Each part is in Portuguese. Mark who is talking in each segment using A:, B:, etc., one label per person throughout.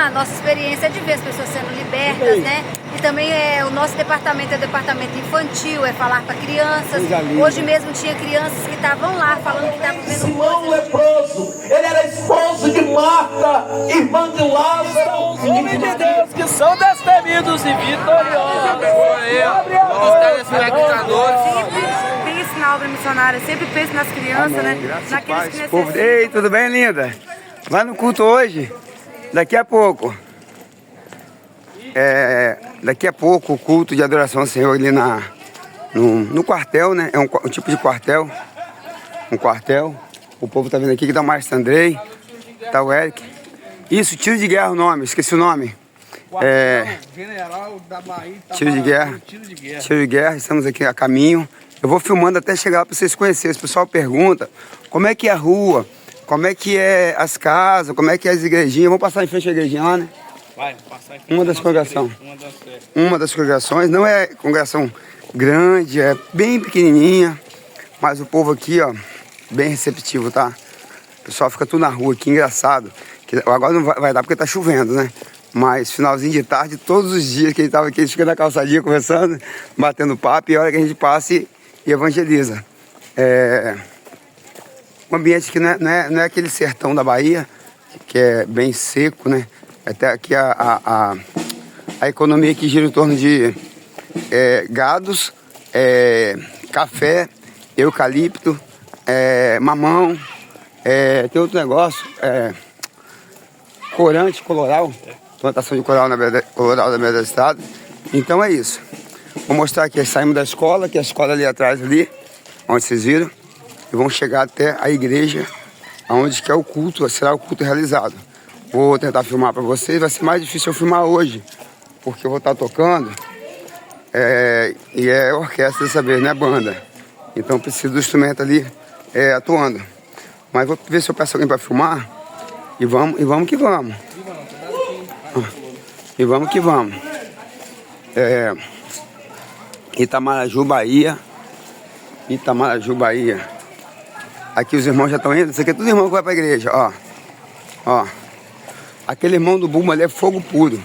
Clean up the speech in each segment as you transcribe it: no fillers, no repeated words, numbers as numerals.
A: a nossa experiência é de ver as pessoas sendo libertas, né? E também o nosso departamento é o departamento infantil, é falar para crianças. Hoje mesmo tinha crianças que estavam lá falando que estavam vendo
B: Simão leproso, ele era esposo de Marta, irmã de Lázaro.
C: Os homens de Deus que são destemidos e vitoriosos. Os telespectadores.
D: Tem esse na obra missionária, sempre penso nas crianças, né? Naqueles que necessitam.
E: Ei, tudo bem, linda? Vai no culto hoje? Daqui a pouco. Daqui a pouco o culto de adoração ao Senhor ali no quartel, né? É um tipo de quartel. Um quartel. O povo tá vindo aqui, que tá o Márcio Andrei, tá o Eric. Isso, tiro de guerra o nome, esqueci o nome.
C: General da Bahia.
E: Tiro de guerra. Tiro de guerra, estamos aqui a caminho. Eu vou filmando até chegar lá para vocês conhecerem. O pessoal pergunta como é que é a rua, como é que é as casas, como é que é as igrejinhas. Vamos passar em frente à igrejinha lá, né?
C: Vai, passar em frente.
E: Uma das congregações. Uma das congregações. Não é congregação grande, é bem pequenininha. Mas o povo aqui, ó, bem receptivo, tá? O pessoal fica tudo na rua aqui, engraçado. Agora não vai dar porque tá chovendo, né? Mas finalzinho de tarde, todos os dias que ele tava aqui, ele fica na calçadinha conversando, batendo papo, e a hora que a gente passa e evangeliza. Um ambiente que não é aquele sertão da Bahia, que é bem seco, né? Até aqui a economia que gira em torno de gados, café, eucalipto, mamão, tem outro negócio, corante, coloral, plantação de coloral da beira da estrada. Então é isso. Vou mostrar aqui, saímos da escola, que é a escola ali atrás, ali, onde vocês viram, e vamos chegar até a igreja, onde que é o culto, será o culto realizado. Vou tentar filmar para vocês, vai ser mais difícil eu filmar hoje, porque eu vou estar tocando, e é orquestra dessa vez, não é banda. Então preciso do instrumento ali atuando. Mas vou ver se eu peço alguém para filmar, e vamos que vamos. E vamos que vamos. Itamaraju, Bahia. Itamaraju, Bahia. Aqui os irmãos já estão indo. Isso aqui é tudo irmão que vai para a igreja, ó. Aquele irmão do bumbo ali é fogo puro.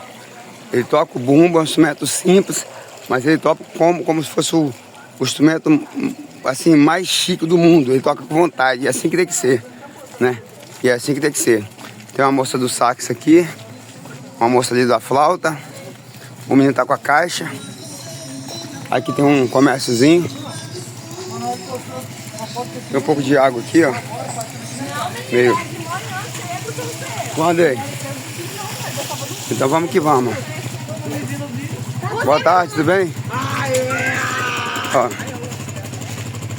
E: Ele toca o bumbo, é um instrumento simples, mas ele toca como se fosse o instrumento assim, mais chique do mundo. Ele toca com vontade, é assim que tem que ser, né? E é assim que tem que ser. Tem uma moça do sax aqui, uma moça ali da flauta, o menino tá com a caixa. Aqui tem um comérciozinho. Tem um pouco de água aqui, ó. Meio. Guardei. Então vamos que vamos. Boa tarde, tudo bem? Ó.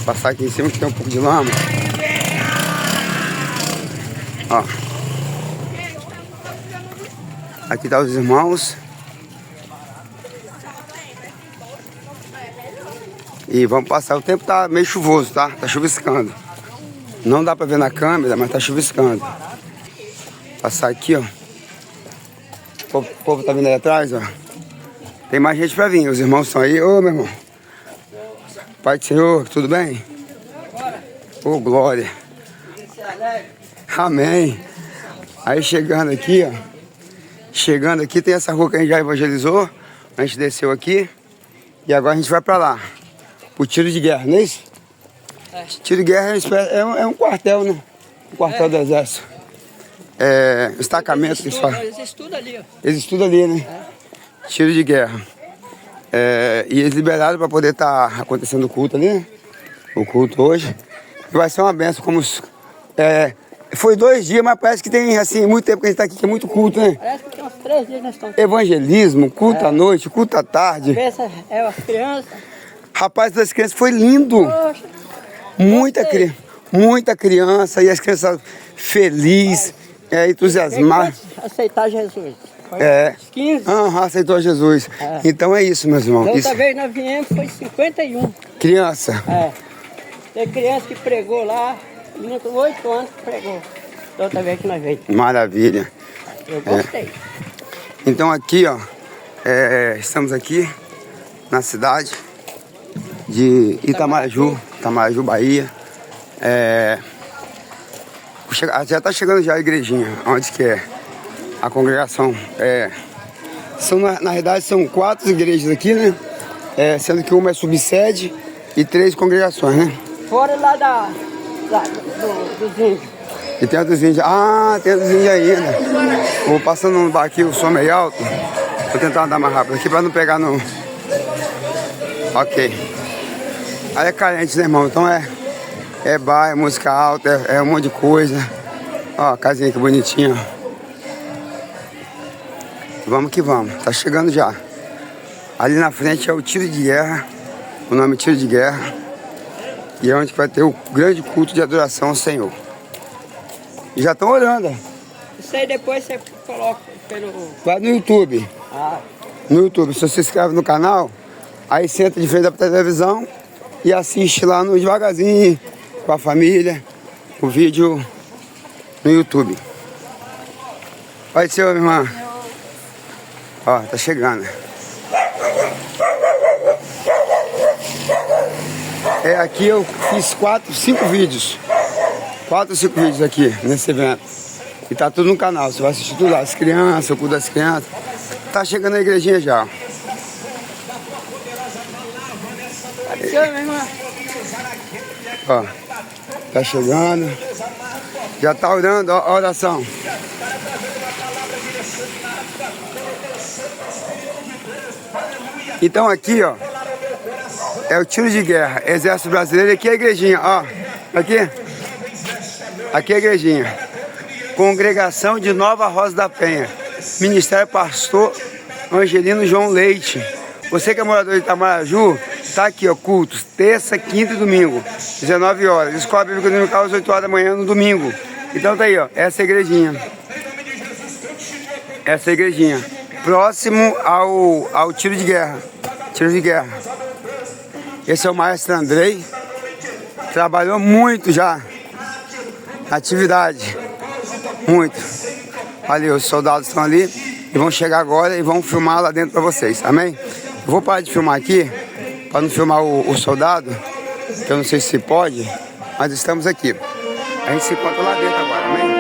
E: Passar aqui em cima que tem um pouco de lama. Ó. Aqui tá os irmãos. E vamos passar, o tempo tá meio chuvoso, tá? Tá chuviscando. Não dá pra ver na câmera, mas tá chuviscando. Passar aqui, ó. O povo tá vindo aí atrás, ó. Tem mais gente pra vir, os irmãos estão aí. Ô, meu irmão. Pai do Senhor, tudo bem? Ô, glória. Amém. Aí chegando aqui, ó. Chegando aqui, tem essa rua que a gente já evangelizou. A gente desceu aqui. E agora a gente vai pra lá. O tiro de guerra, não é isso? Tiro de guerra é um quartel, né? Um quartel do exército. Destacamento que eles falam.
F: Eles estudam ali, ó.
E: Eles estudam ali, né? Tiro de guerra. E eles liberaram para poder estar acontecendo o culto ali, né? O culto hoje. E vai ser uma benção, como foi 2 dias, mas parece que tem assim, muito tempo que a gente está aqui, que é muito culto, né?
F: Parece que tem uns 3 dias que nós estamos.
E: Evangelismo, culto à noite, culto à tarde.
F: Pensa, as crianças.
E: Rapaz, das crianças foi lindo.
F: Poxa,
E: muita criança e as crianças felizes, entusiasmadas.
F: Aceitar Jesus. Foi 15.
E: Aceitou Jesus. Então é isso, meus irmãos.
F: Outra vez nós viemos, foi 51.
E: Criança.
F: Tem criança que pregou lá, menino com 8 anos que pregou. Outra vez que nós veio.
E: Maravilha.
F: Eu gostei.
E: Então aqui, ó, estamos aqui na cidade de Itamaraju, Bahia. Já está chegando já a igrejinha, onde que é? a congregação. Na realidade são 4 igrejas aqui, né? Sendo que uma é subsede e 3 congregações, né?
F: Fora lá dos índios.
E: E tem a dos índios. Ah, tem a dos índios ainda. Vou passando no bar aqui, o som meio alto. Vou tentar andar mais rápido aqui pra não pegar no... Ok. Aí é carente, né, irmão? Então é bar, é música alta, é um monte de coisa. Ó, a casinha que bonitinha. Vamos que vamos, tá chegando já. Ali na frente é o tiro de guerra. O nome é tiro de guerra. E é onde vai ter o grande culto de adoração ao Senhor. E já estão orando.
F: Isso aí depois você coloca pelo...
E: Vai no YouTube. No YouTube, se você se inscreve no canal, aí senta de frente da televisão e assiste lá no devagarzinho, com a família, o vídeo no YouTube. Oi, senhor, minha irmã. Ó, tá chegando. Aqui eu fiz 4, 5 vídeos. 4 ou 5 vídeos aqui nesse evento. E tá tudo no canal, você vai assistir tudo lá, as crianças, o culto das crianças. Tá chegando a igrejinha já. Ó, tá chegando. Já tá orando, ó, a oração. Então aqui, ó, é o tiro de guerra, Exército Brasileiro. Aqui é a igrejinha, ó. Aqui é a igrejinha. Congregação de Nova Rosa da Penha. Ministério Pastor Angelino João Leite. Você que é morador de Itamaraju, tá aqui, ó, cultos, terça, quinta e domingo, 19 horas. Escola Bíblica Dominical às 8 horas da manhã no domingo. Então tá aí, ó, essa igrejinha. Essa igrejinha. Próximo ao tiro de guerra. Tiro de guerra. Esse é o maestro Andrei. Trabalhou muito já. Atividade. Muito. Ali, os soldados estão ali e vão chegar agora e vão filmar lá dentro para vocês, amém? Eu vou parar de filmar aqui, para não filmar o soldado, que eu não sei se pode, mas estamos aqui. A gente se encontra lá dentro agora, amém?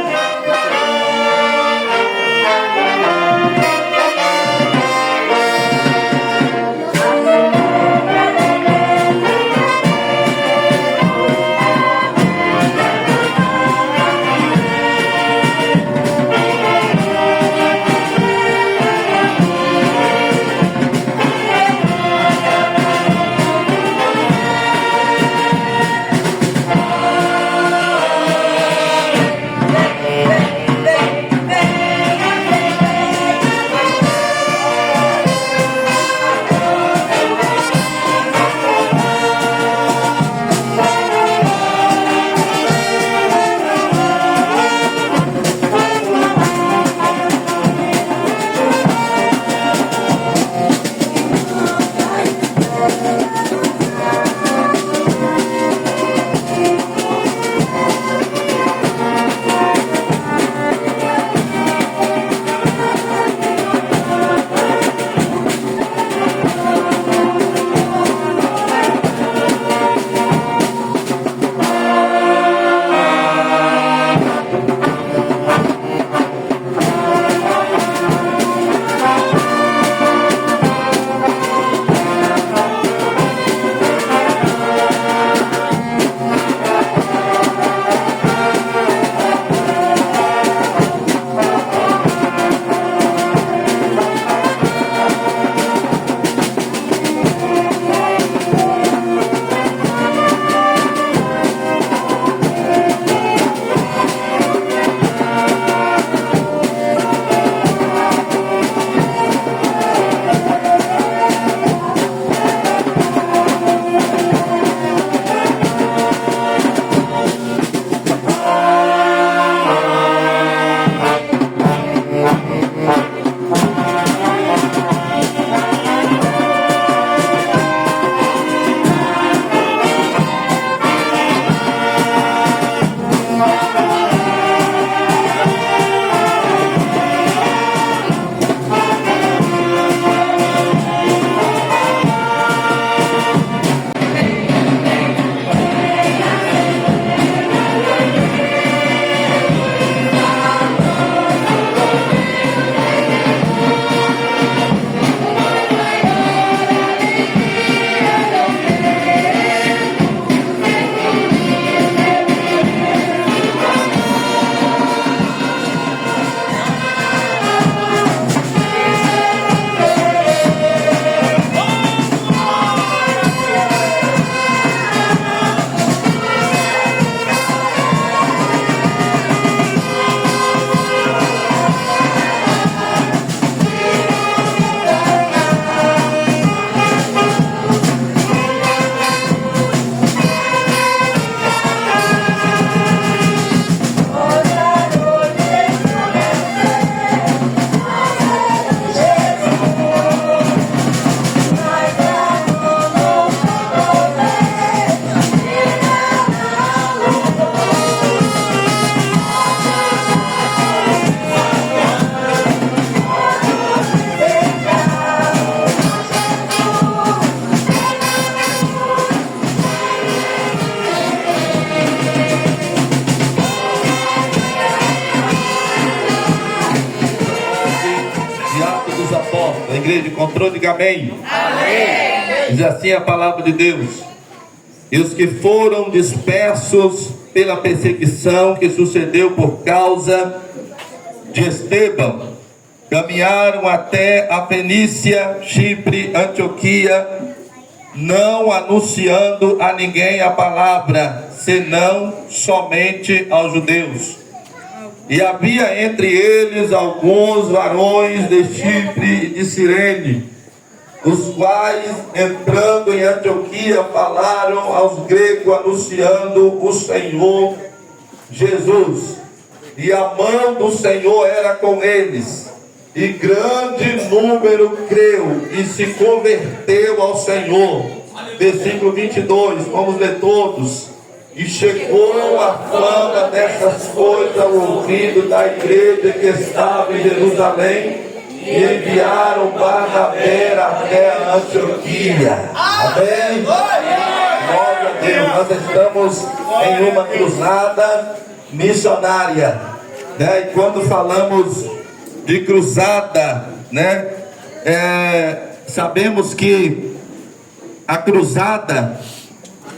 B: dos apóstolos. A igreja encontrou, diga amém. Amém. Diz assim a palavra de Deus: e os que foram dispersos pela perseguição que sucedeu por causa de Estevão, caminharam até a Fenícia, Chipre, Antioquia, não anunciando a ninguém a palavra, senão somente aos judeus. E havia entre eles alguns varões de Chipre e de Cirene, os quais, entrando em Antioquia, falaram aos gregos, anunciando o Senhor Jesus. E a mão do Senhor era com eles, e grande número creu e se converteu ao Senhor. Versículo 22, vamos ler todos. E chegou a fama dessas coisas ao ouvido da igreja que estava em Jerusalém, e enviaram Barnabé até a Antioquia. Amém? Glória a Deus. Nós estamos em uma cruzada missionária, né? E quando falamos de cruzada, né, sabemos que a cruzada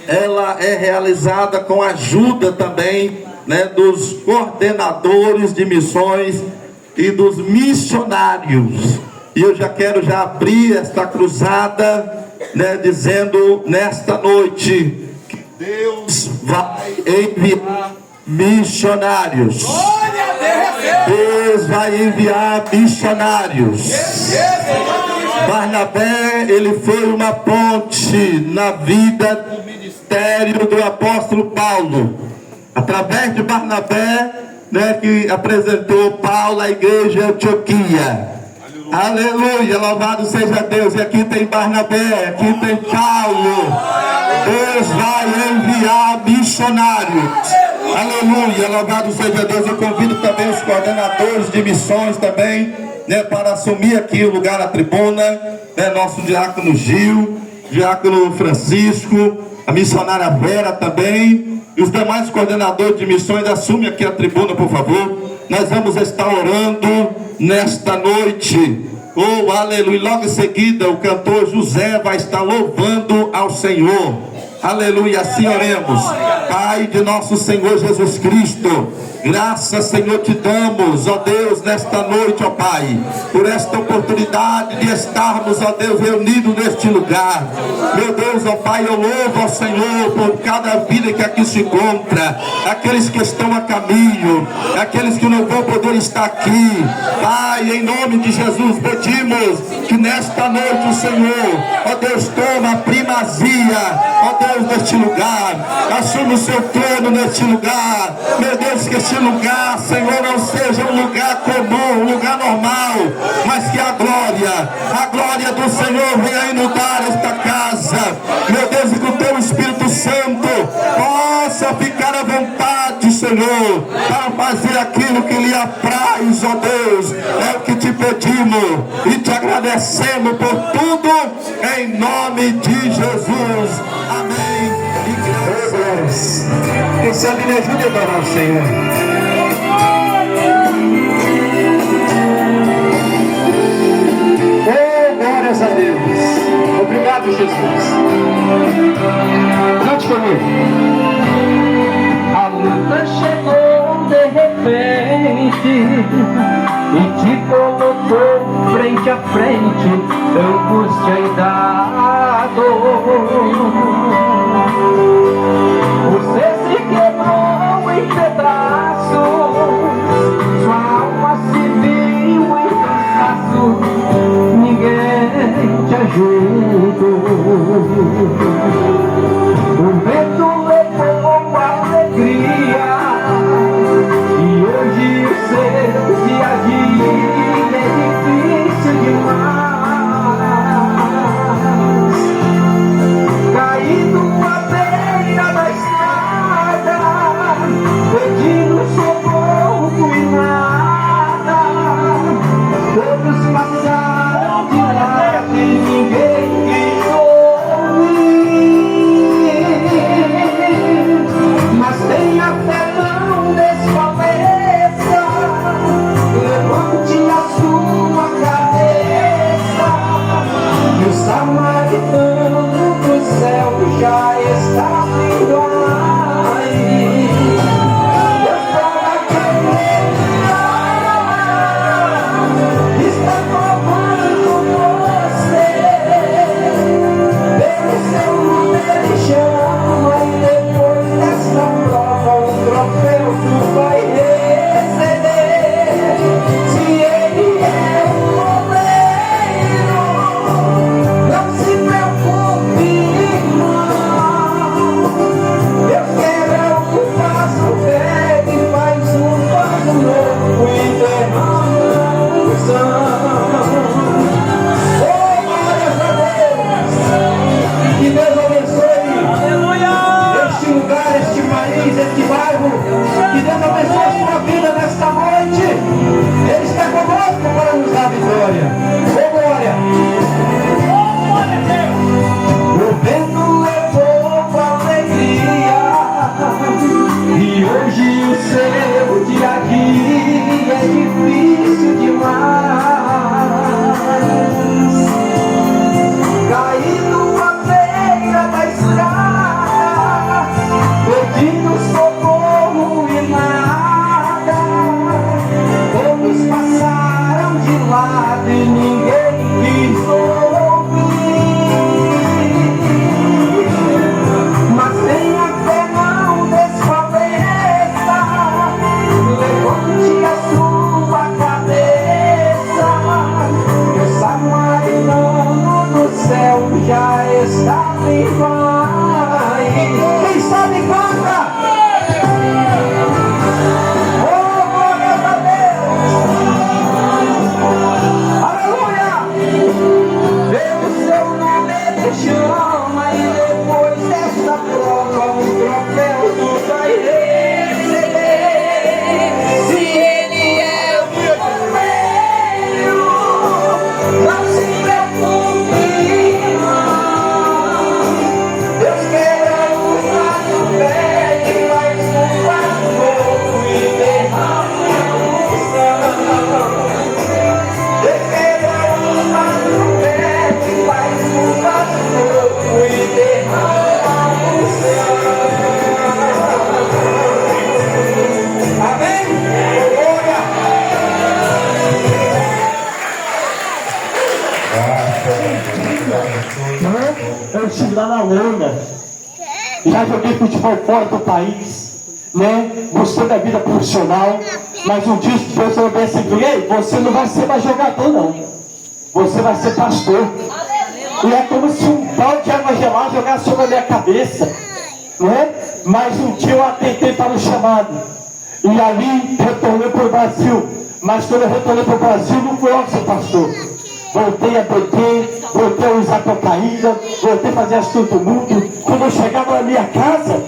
B: ela é realizada com a ajuda também, né, dos coordenadores de missões e dos missionários. E eu já quero abrir esta cruzada, né, dizendo nesta noite que Deus vai enviar missionários. Deus vai enviar missionários. Barnabé, ele foi uma ponte na vida do ministério do apóstolo Paulo. Através de Barnabé, né, que apresentou Paulo à igreja de Antioquia. Aleluia, louvado seja Deus. E aqui tem Barnabé, aqui tem Paulo. Deus vai enviar missionários. Aleluia, louvado seja Deus. Eu convido também os coordenadores de missões também, né, para assumir aqui o lugar na tribuna, né, nosso diácono Gil, diácono Francisco, a missionária Vera também, e os demais coordenadores de missões. Assumem aqui a tribuna, por favor. Nós vamos estar orando nesta noite. Oh, aleluia. Logo em seguida o cantor José vai estar louvando ao Senhor. Aleluia, assim oremos. Pai de nosso Senhor Jesus Cristo, graças, Senhor, te damos, ó Deus, nesta noite, ó Pai, por esta oportunidade de estarmos, ó Deus, reunidos neste lugar. Meu Deus, ó Pai, eu louvo ao Senhor por cada vida que aqui se encontra, aqueles que estão a caminho, aqueles que não vão poder estar aqui. Pai, em nome de Jesus, pedimos que nesta noite o Senhor, ó Deus, toma a primazia, ó Deus, neste lugar, assume o seu trono neste lugar. Meu Deus, que este lugar, Senhor, não seja um lugar comum, um lugar normal, mas que a glória do Senhor venha inundar esta casa. Meu Deus, e que o teu Espírito Santo possa ficar à vontade, Senhor, para fazer aquilo que lhe apraz, ó Deus. É o que te pedimos e te agradecemos por tudo, em nome de Jesus. Amém. E graças. Quem sabe me ajude a adorar o Senhor. Oh, glórias a Deus. Obrigado, Jesus. Cante comigo.
G: A luta chegou de repente e te colocou frente a frente, angústia e da dor. Você se quebrou em pedaços, sua alma se viu em fracasso, ninguém te ajudou. O vento levou a alegria e hoje o seu dia a dia é difícil demais. Caído à beira da estrada, pedindo socorro e nada. Todos passaram de lado e ninguém guiou.
H: Eu estive lá na Holanda, já joguei futebol fora do país, né? Gostei da vida profissional, mas um dia os Deus falou bem assim: ei, você não vai ser mais jogador não, você vai ser pastor. E é como se um balde de água gelada jogasse sobre a minha cabeça, né? Mas um dia eu atentei para o chamado, e ali retornei para o Brasil. Mas quando eu retornei para o Brasil, não fui eu que ser pastor. Voltei a beber, voltei a usar cocaína, voltei a fazer as coisas do mundo. Quando eu chegava na minha casa,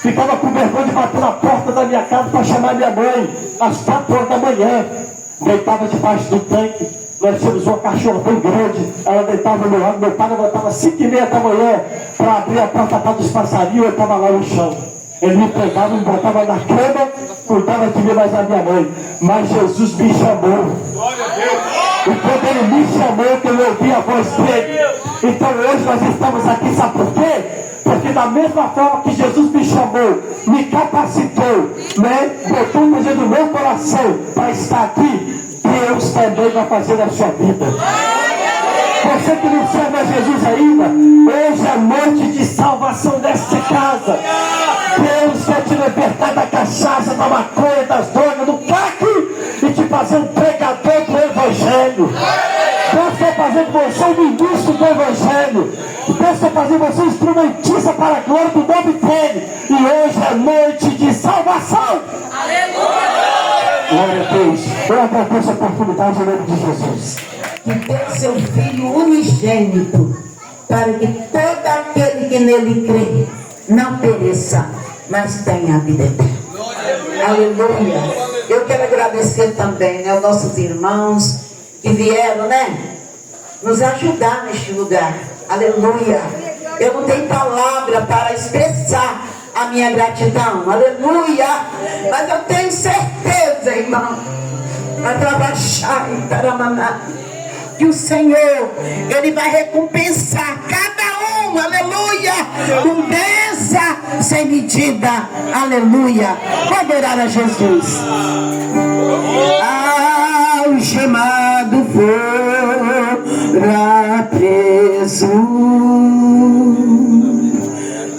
H: ficava com vergonha de bater na porta da minha casa para chamar minha mãe, às 4 horas da manhã. Deitava debaixo do tanque. Nós tínhamos uma cachorra bem grande, ela deitava do meu lado. Meu pai levantava às 5h30 da manhã para abrir a porta para dos passarinhos. Eu estava lá no chão. Ele me pegava, me botava na cama, cuidava de mim mais a minha mãe. Mas Jesus me chamou. E quando Ele me chamou, que eu ouvi a voz dele. Então hoje nós estamos aqui, sabe por quê? Porque da mesma forma que Jesus me chamou, me capacitou, né? Botou um desejo no meu coração para estar aqui, Deus também vai fazer na sua vida. Você que não serve a Jesus ainda, hoje é noite de salvação desta casa. Deus quer te libertar da cachaça, da maconha, das drogas, do crack e te fazer um pregador do Evangelho. Deus quer fazer de você um ministro do Evangelho. Deus quer fazer você um instrumentista para a glória do nome dele. E hoje é noite de salvação. Aleluia! Glória a Deus. Eu agradeço a oportunidade em nome de Jesus.
I: Que deu seu Filho unigênito, para que todo aquele que nele crê não pereça, mas tenha a vida eterna. Aleluia. Eu quero agradecer também, né, aos nossos irmãos que vieram, né, nos ajudar neste lugar. Aleluia. Eu não tenho palavra para expressar a minha gratidão. Aleluia. Mas eu tenho certeza, irmão, para trabalhar e para que o Senhor, Ele vai recompensar cada um, aleluia, com bênção sem medida, aleluia. Vou adorar a Jesus. Algemado fora preso,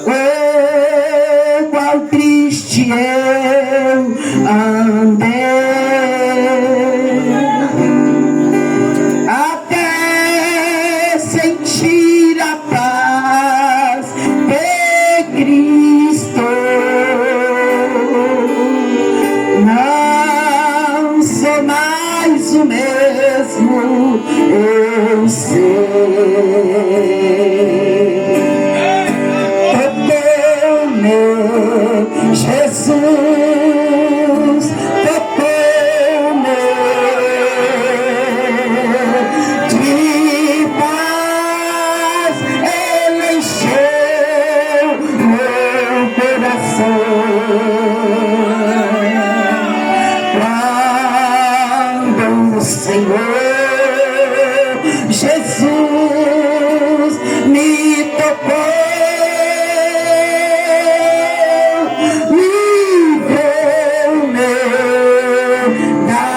I: oh, qual triste eu andei, sentir a paz de Cristo. Não sou mais o mesmo, eu sei. Tocou-me Jesus, tocou-me de paz, Ele encheu meu coração. Quando o Senhor Jesus me tocou, livrou-me da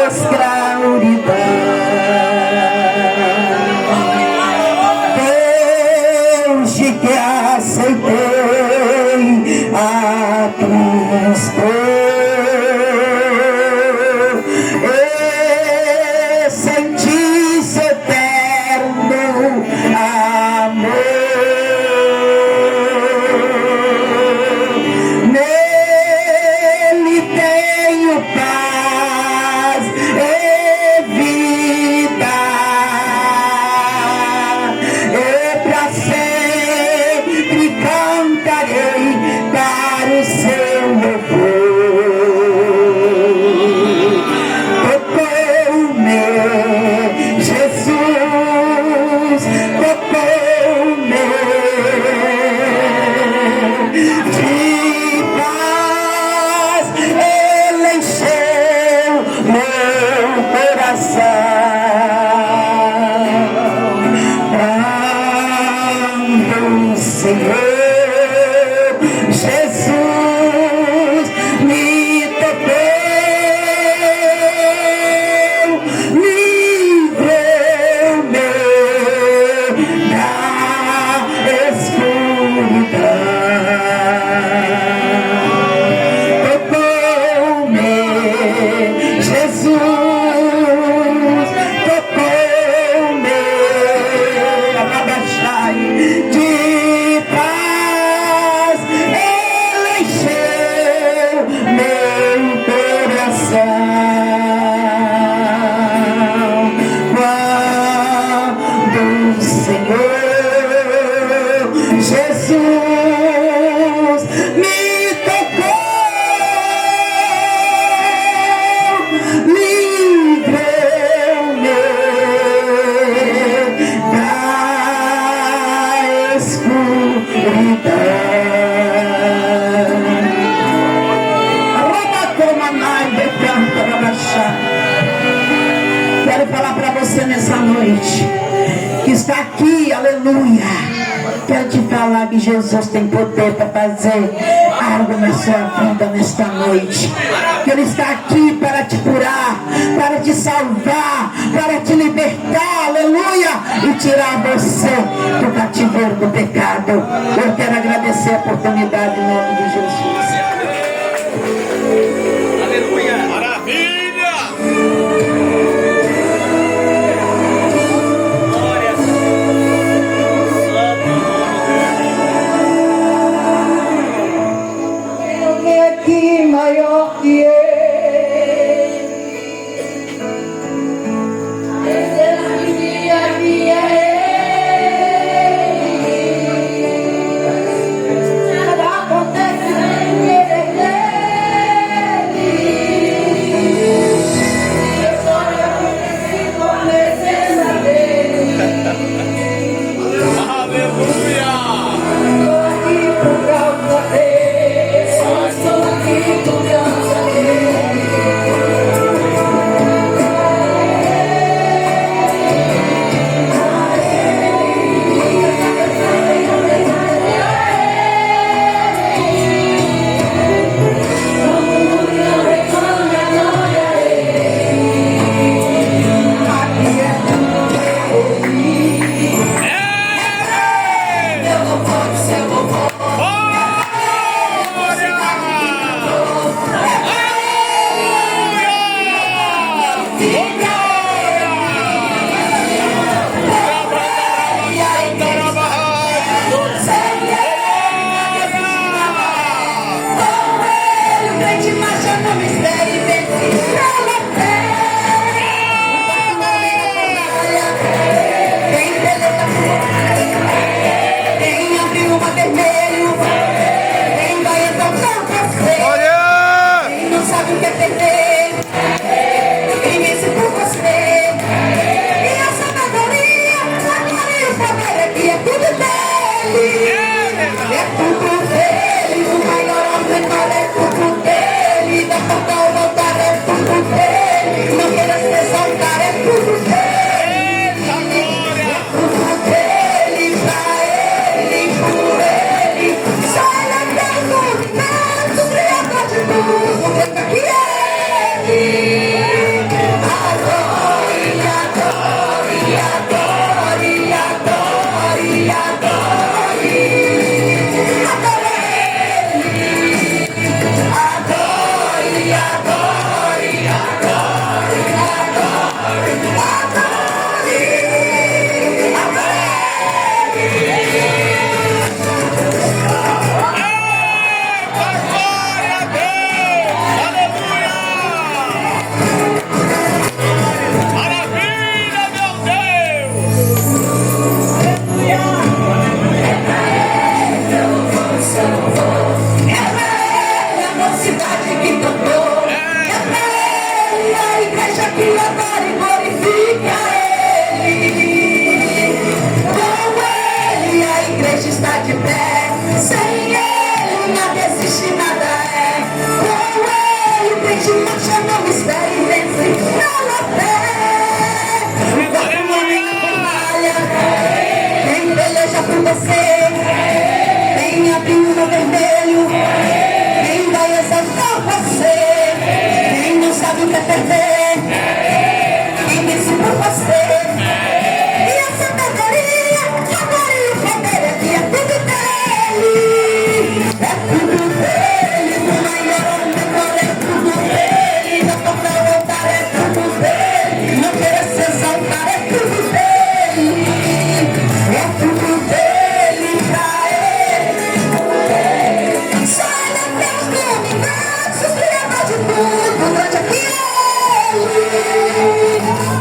I: escravidão. Desde que aceitei a Cristo, senti seu eterno amor. quero falar para você nessa noite, que está aqui, aleluia. Quero te falar que Jesus tem poder para fazer algo na sua vida nesta noite. Que Ele está aqui para te curar, para te salvar, para te libertar, aleluia, e tirar você do cativeiro do pecado. Eu quero agradecer a oportunidade em nome de Jesus.
C: Aleluia! Maravilha!
I: Maior que ele, nada acontece sem querer dele. Eu só reconheci com a presença dele.
C: Aleluia!
I: Estou aqui por causa dele. Estou aqui por causa dele.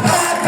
I: Para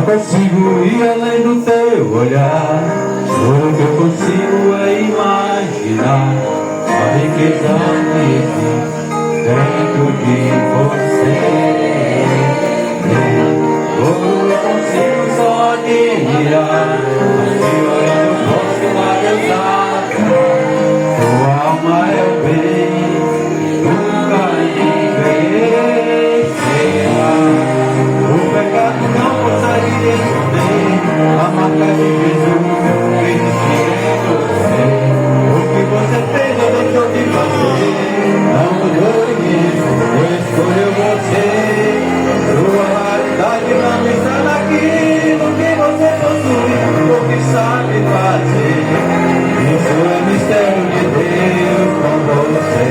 G: consigo ir além do teu olhar. Tudo que eu consigo é imaginar a riqueza que dentro de você. Tudo eu consigo só admirar, mas te olhando posso avançar. Tua alma é o bem, nunca envelhecerá. O pecado não consegue esconder a marca de Jesus que existe em você. O que você fez ou deixou de fazer não mudou nisso, eu escolho você. Sua realidade não está naquilo que você possui ou que sabe fazer. Isso é mistério de Deus com você.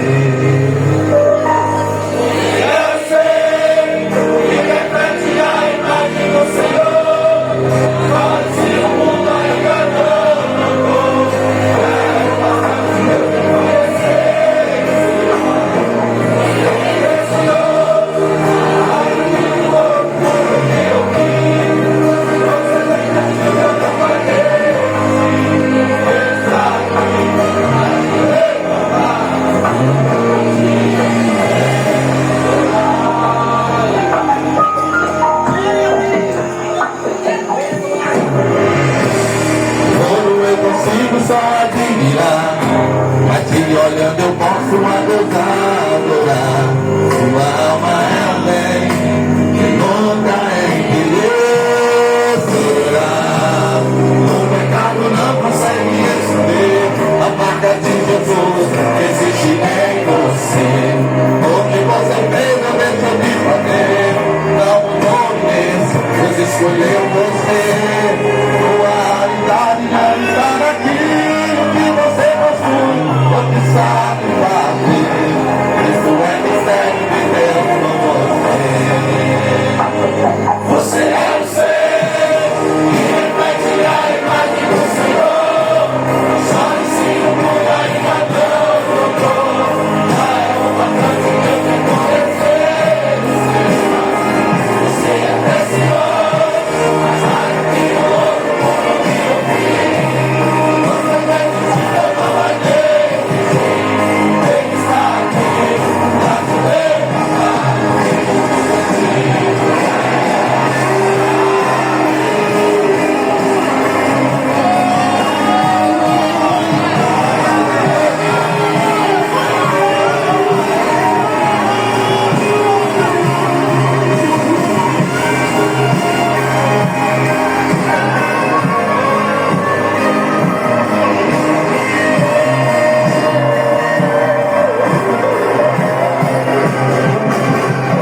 G: Só admirar, mas te olhando eu posso adorar. Sua alma é o bem que nunca envelhecerá. O pecado não consegue esconder a marca de Jesus que existe em você. O que você fez não deixou de fazer, não mudou nisso, Deus escolheu você. Sua realidade não está naquilo que você possui, ou que sabe fazer. Isso é mistério de Deus com você. Você é o ser que reflete a imagem do Senhor. Só se o mundo ainda não mudou, já é o bastante que eu te conhecer. Você é precioso, mas mais do que ouro, como que eu vi. Você vai dizer não vai ter. Ele está aqui pra te levantar.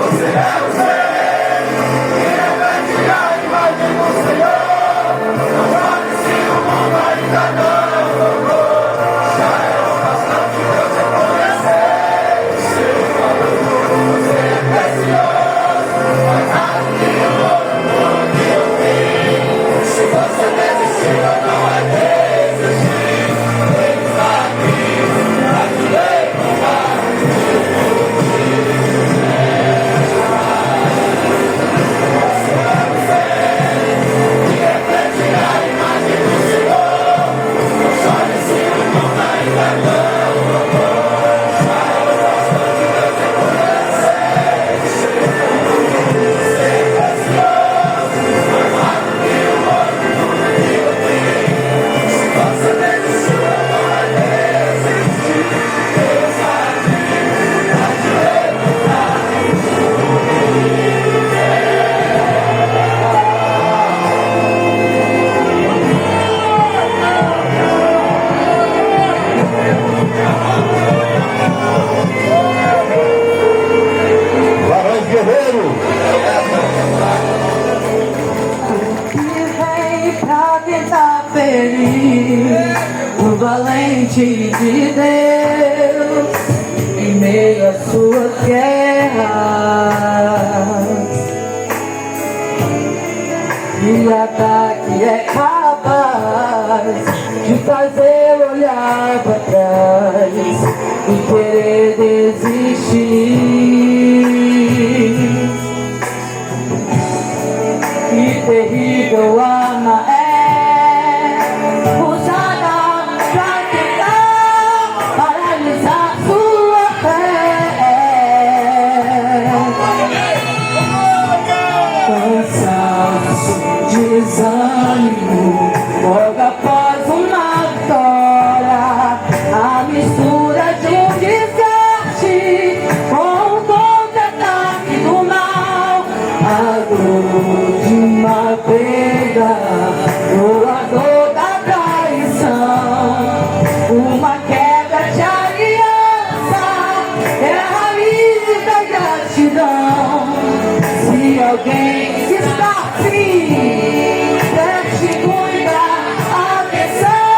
G: Você é o ser que reflete a imagem do Senhor. Não sabe se o mundo ainda não mudou, já é o bastante que eu te conhecer. Seu valor, você é precioso, mas nada que ouro, como que eu vi. Se você desistir, eu não vai desistir. Ele está aqui pra te levantar. Varões guerreiros.
D: Que vem pra tentar ferir o valente de Deus em meio às suas guerras. E ataque é capaz de fazer olhar pra trás e querer desistir. Que terrível
G: terrível arma é usada pra tentar paralisar sua fé. Cansaço, desânimo, logo após uma vitória, a mistura de um desgaste com o contra-ataque do mal, a dor de uma perda, a dor da traição, uma quebra de aliança, é a raiz da gratidão. Se alguém está assim, preste muita atenção,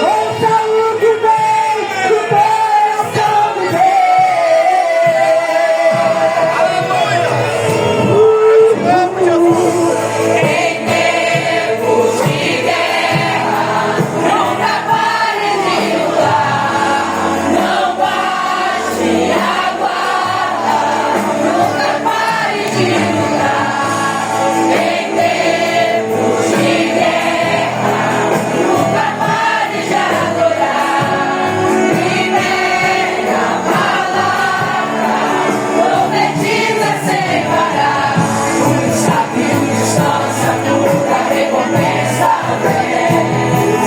G: ouça o que vem do coração de Deus. Em tempos de guerra, nunca pare de lutar, não baixe a guarda, nunca pare de lutar. Em tempos de guerra, nunca pare de adorar. Libere a palavra, profetiza sem parar. O desafio distância, nunca recompensa vem.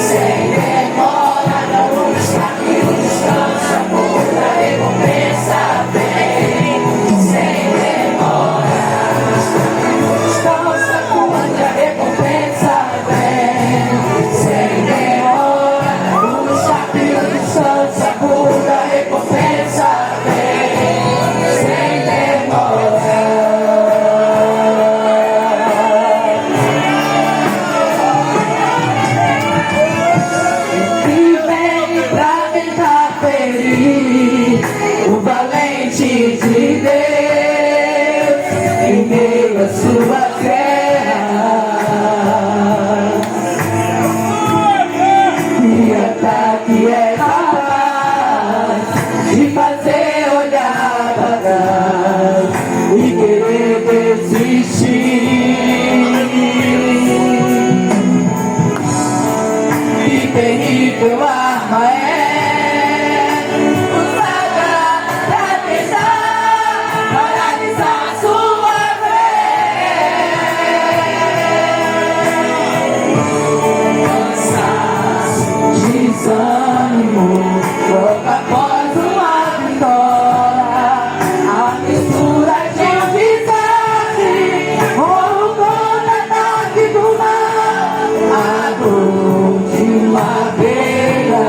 G: Sem demora, não. O desafio distância, nunca recompensa vem. Sem demora, distância, nunca recompensa vem. Sem demora, o desafio distância, nunca recompensa vem. Sem demora. Que vem pra tentar ferir o valente de Deus em meio à sua guerra. E ataque é capaz de fazer olhar para trás e querer desistir. Que terrível arma é usada pra tentar paralisar sua fé. Cansaço, desânimo, logo após uma vitória, a mistura de um desastre com o contra-ataque do mal, a dor de uma perda,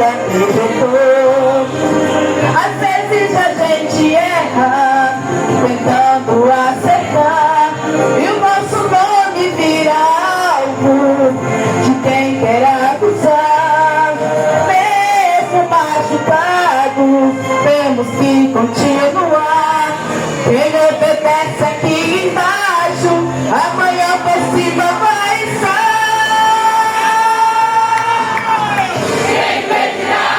I: vida redentor. Às vezes a gente erra, tentando acertar, e o nosso nome vira alvo de quem quer acusar. Mesmo machucado, temos que continuar. Quem obedece aqui embaixo, amanhã por cima vai estar. Quem pedirá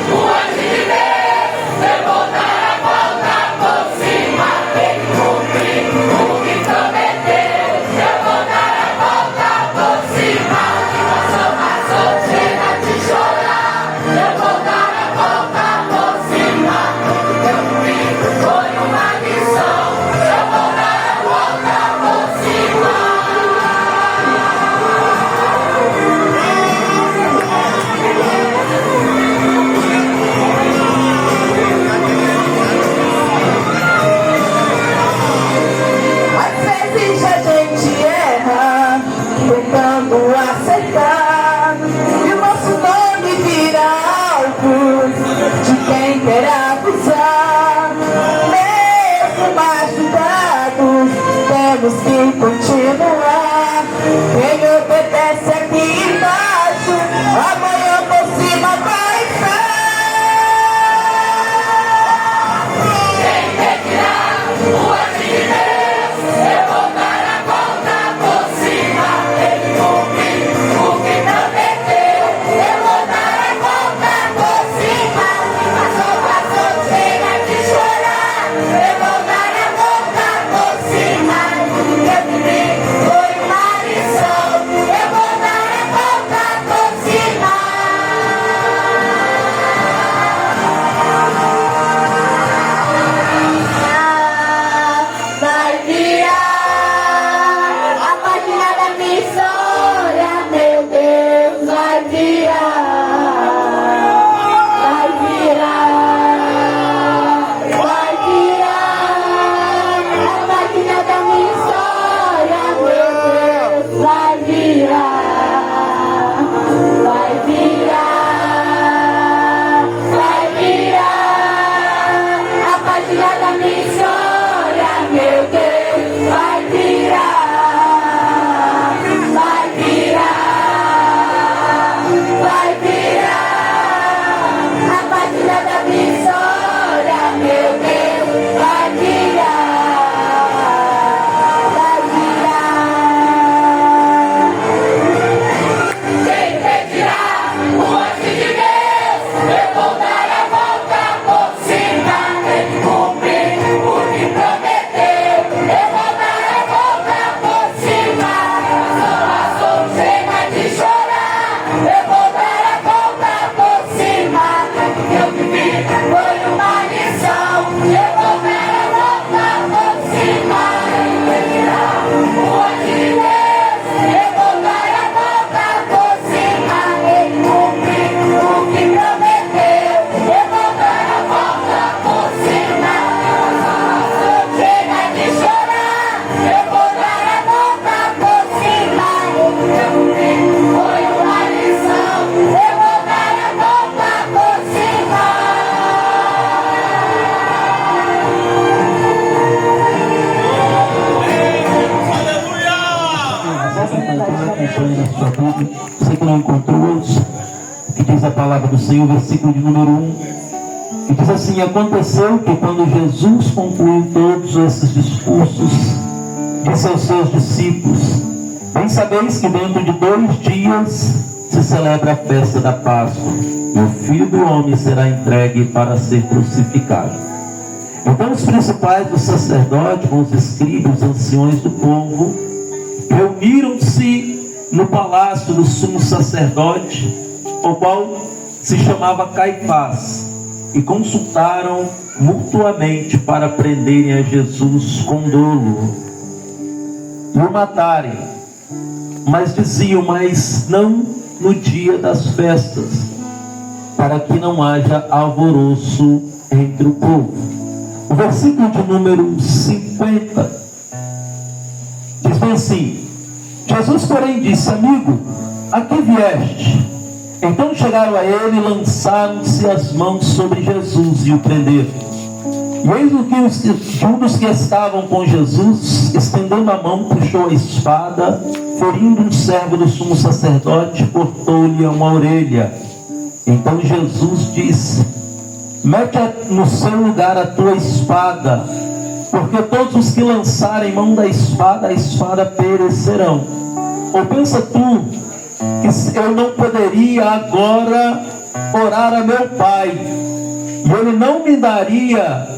I: o anjo de Deus, se voltar a volta por cima, tem que cumprir o que prometeu. Se voltar a volta por cima, passou, passou, chega de chorar. Se voltar a volta por cima, teu filho foi uma lição. Se voltar a volta por cima. Às vezes a gente erra, tentando acertar, e o nosso nome vira alvo de quem quer acusar. Mesmo machucados, temos que continuar. Quem obedece aqui embaixo, amanhã por cima vai estar. Quem pedirá o anjo de Deus, se voltar a volta por cima, ele cumpre o que prometeu. Se voltar a volta por cima, passou, passou, chega de chorar. Se voltar a volta por cima, eu vivi, foi uma lição. Se voltar a volta por cima. Vai virar a página da minha história, meu Deus, vai virar a página da minha história, meu Deus, vai virar a página da minha história, meu Deus, vai virar a página da minha história, meu Deus, vai virar. Quem pedirá o anjo de Deus, se voltar a volta por cima, tem que cumprir o que prometeu. Se voltar a volta por cima, passou, chega de chorar. Se voltar a volta por cima, eu vivi, foi uma lição. Se voltar a volta por cima, pedirá o anjo de Deus. Se voltar a volta por cima, ele cumpre o que prometeu. Se voltar a volta por cima, passou, chega de chorar. Se voltar a volta por cima, eu cumpri, foi uma lição. Se voltar a volta por cima.
H: Você que não encontrou hoje, que diz a palavra do Senhor, versículo de número 1, e diz assim: aconteceu que quando Jesus concluiu todos esses discursos, disse aos seus discípulos: bem sabeis que dentro de 2 dias se celebra a festa da Páscoa, e o Filho do Homem será entregue para ser crucificado. Então os principais dos sacerdotes, com os escribas, os anciões do povo, reuniram-se no palácio do sumo sacerdote, o qual se chamava Caifás, e consultaram mutuamente para prenderem a Jesus com dolo e o matarem. Mas diziam: mas não no dia das festas, para que não haja alvoroço entre o povo. O versículo de número 50 diz bem assim: Jesus, porém, disse: amigo, a que vieste? Então chegaram a ele e lançaram-se as mãos sobre Jesus e o prenderam. E eis que um dos que estavam com Jesus, estendendo a mão, puxou a espada, ferindo um servo do sumo sacerdote, cortou-lhe uma orelha. Então Jesus disse: mete no seu lugar a tua espada, porque todos os que lançarem mão da espada, a espada perecerão. Ou pensa tu que eu não poderia agora orar a meu Pai, e Ele não me daria